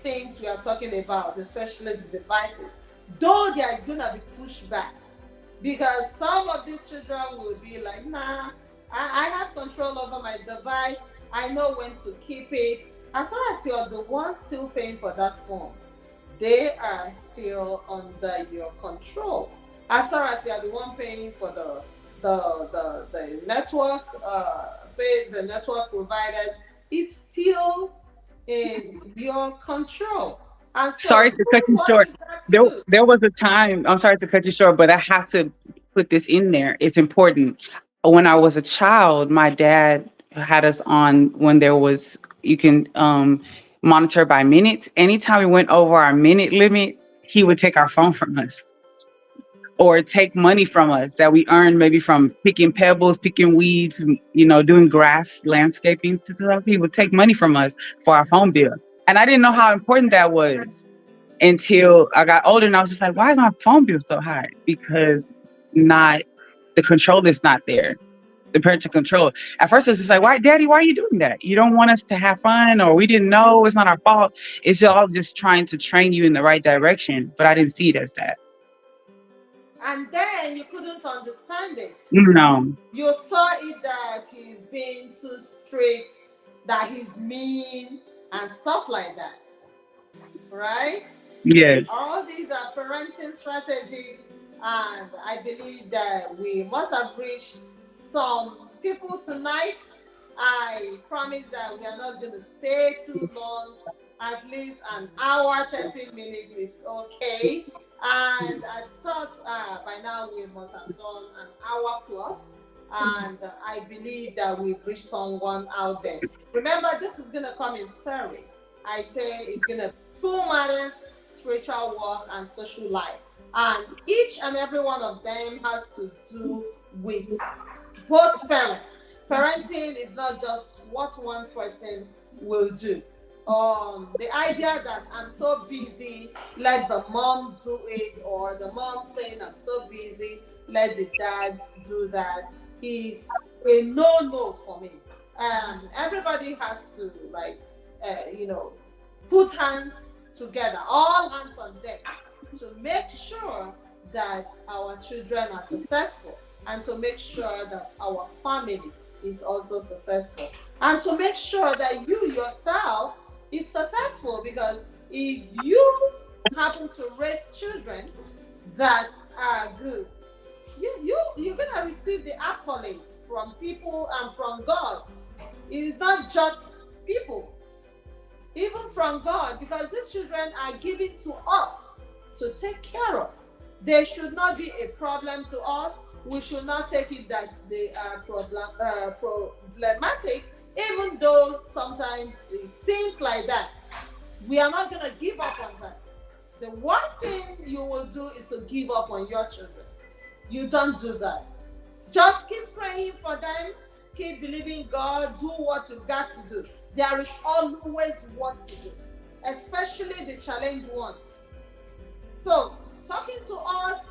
things we are talking about, especially the devices. Though there is gonna be pushbacks, because some of these children will be like, nah, I have control over my device. I know when to keep it. As long as you are the one still paying for that phone, they are still under your control. As far as you are the one paying for the network, pay the network providers, it's still in your control. And so Sorry do to cut you what short. you got to There, do. there was a time, I'm sorry to cut you short, but I have to put this in there. It's important. When I was a child, my dad had us on when there was, you can monitor by minutes. Anytime we went over our minute limit, he would take our phone from us or take money from us that we earned maybe from picking pebbles, picking weeds, doing grass landscaping stuff. He would take money from us for our phone bill. And I didn't know how important that was until I got older, and I was just like, why is my phone bill so high? Because not the control is not there. The parental control. At first, it's just like, why, Daddy, why are you doing that? You don't want us to have fun, or we didn't know, it's not our fault. It's all just trying to train you in the right direction. But I didn't see it as that. And then you couldn't understand it. No. You saw it that he's being too strict, that he's mean, and stuff like that. Right? Yes. All these are parenting strategies, and I believe that we must have reached some people tonight. I promise that we are not going to stay too long, at least an hour, 30 minutes, it's okay. And I thought by now we must have done an hour plus, and I believe that we've reached someone out there. Remember, this is going to come in series. I say it's going to be 2 matters, spiritual work and social life. And each and every one of them has to do with both parents. Parenting is not just what one person will do. The idea that I'm so busy, let the mom do it, or the mom saying I'm so busy, let the dad do that, is a no for me. Everybody has to put hands together, all hands on deck, to make sure that our children are successful, and to make sure that our family is also successful, and to make sure that you yourself is successful. Because if you happen to raise children that are good, you're gonna receive the accolades from people and from God. It is not just people, even from God, because these children are given to us to take care of. They should not be a problem to us. We should not take it that they are problematic, even though sometimes it seems like that. We are not going to give up on that. The worst thing you will do is to give up on your children. You don't do that. Just keep praying for them, keep believing God, do what you've got to do. There is always what to do, especially the challenged ones. So, talking to us,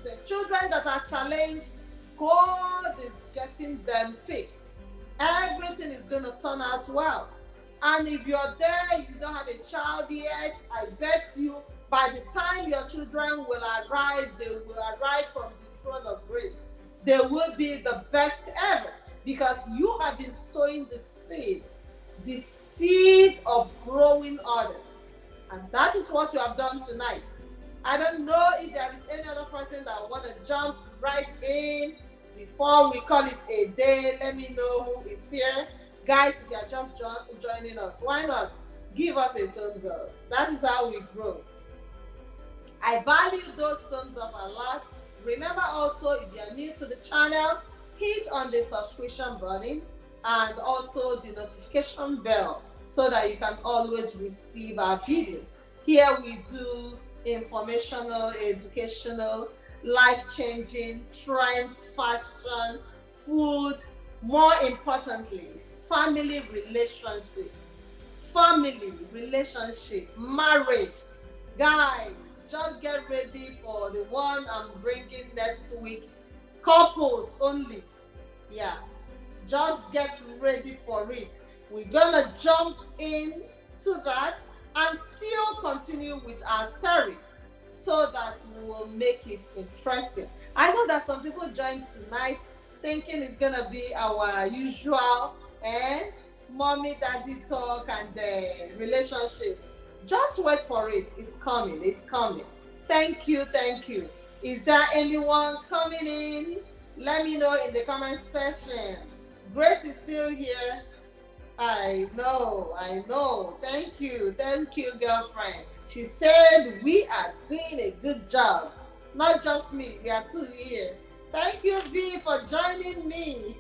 the children that are challenged, God is getting them fixed. Everything is going to turn out well. And if you're there, you don't have a child yet, I bet you by the time your children will arrive, they will arrive from the throne of grace. They will be the best ever, because you have been sowing the seed of growing others. And that is what you have done tonight. I don't know if there is any other person that want to jump right in before we call it a day. Let me know who is here. Guys, if you are just joining us, why not give us a thumbs up? That is how we grow. I value those thumbs up a lot. Remember also, if you are new to the channel, hit on the subscription button and also the notification bell so that you can always receive our videos. Here we do informational, educational, life-changing, trends, fashion, food, more importantly, family relationship, marriage. Guys, just get ready for the one I'm bringing next week. Couples only. Yeah, just get ready for it. We're gonna jump into that and still continue with our series so that we will make it interesting. I know that some people joined tonight thinking it's gonna be our usual mommy daddy talk and relationship. Just wait for it. It's coming. Thank you. Is there anyone coming in? Let me know in the comment section. Grace is still here. I know. Thank you, girlfriend. She said we are doing a good job. Not just me, we are two here. Thank you, V, for joining me.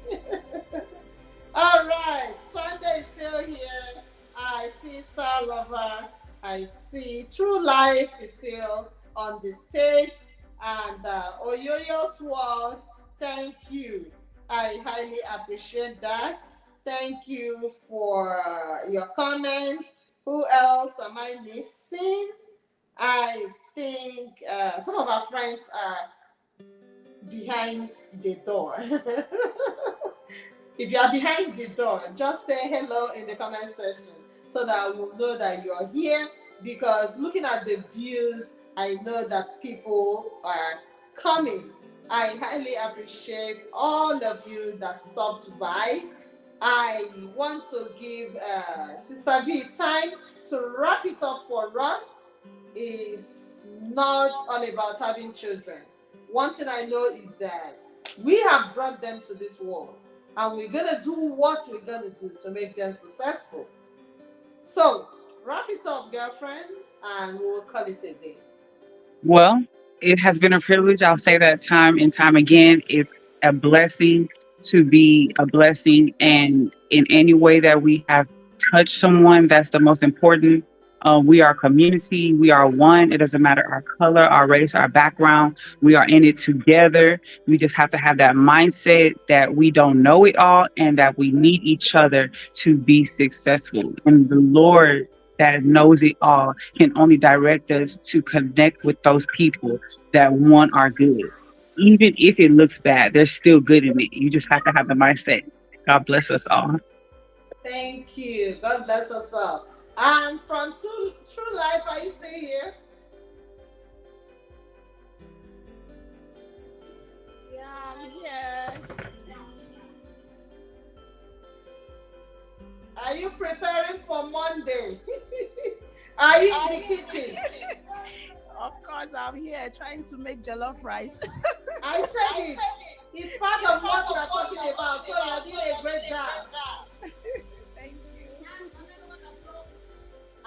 All right, Sunday is still here. I see Star Lover. I see True Life is still on the stage. And Oyoyo's World, thank you. I highly appreciate that. Thank you for your comments. Who else am I missing? I think some of our friends are behind the door. If you are behind the door, just say hello in the comment section so that we'll know that you are here. Because looking at the views, I know that people are coming. I highly appreciate all of you that stopped by. I want to give Sister V time to wrap it up for us. Is not all about having children. One thing I know is that we have brought them to this world and we're going to do what we're going to do to make them successful. So, wrap it up, girlfriend, and we'll call it a day. Well, it has been a privilege. I'll say that time and time again. It's a blessing to be a blessing. And in any way that we have touched someone, that's the most important. We are community. We are one. It doesn't matter our color, our race, our background. We are in it together. We just have to have that mindset that we don't know it all and that we need each other to be successful. And the Lord that knows it all can only direct us to connect with those people that want our good. Even if it looks bad, there's still good in it. You just have to have the mindset. God bless us all. Thank you. God bless us all. And from True Life, are you still here? Yeah, I'm here. Are you preparing for Monday? Are you in the kitchen? Of course, I'm here trying to make jollof rice. I said it. It's part of what we are talking about. So you are doing a great job. Thank you.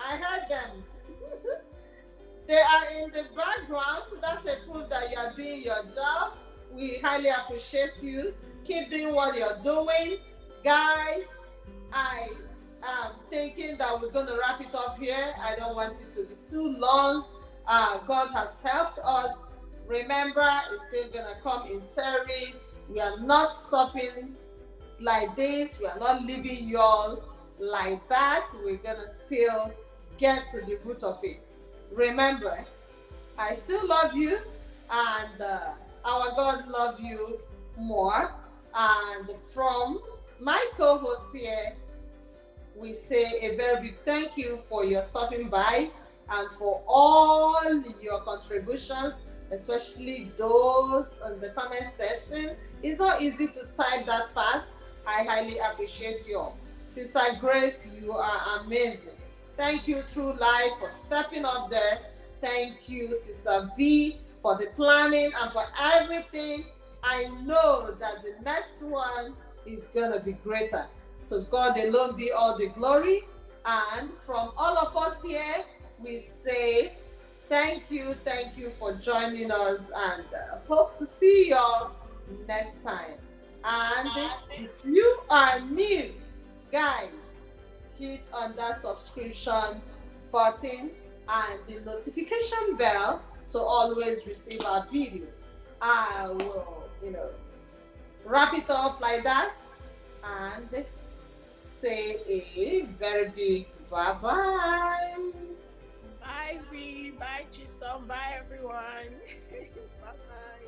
I heard them. They are in the background. That's a proof that you are doing your job. We highly appreciate you. Keep doing what you're doing. Guys, I am thinking that we're going to wrap it up here. I don't want it to be too long. God has helped us. Remember, it's still going to come in series. We are not stopping like this. We are not leaving you all like that. We're going to still get to the root of it. Remember, I still love you, and our God loves you more. And from my co-host here, we say a very big thank you for your stopping by and for all your contributions, especially those in the comment section. It's not easy to type that fast. I highly appreciate you all. Sister Grace, you are amazing. Thank you, True Life, for stepping up there. Thank you, Sister V, for the planning and for everything. I know that the next one is going to be greater. So God alone be all the glory. And from all of us here, we say thank you for joining us, and hope to see you all next time. And if you are new, guys, hit on that subscription button and the notification bell to always receive our video. I will, wrap it up like that and say a very big bye-bye. Bye, V. Bye, Chisom. Bye, everyone. Bye-bye.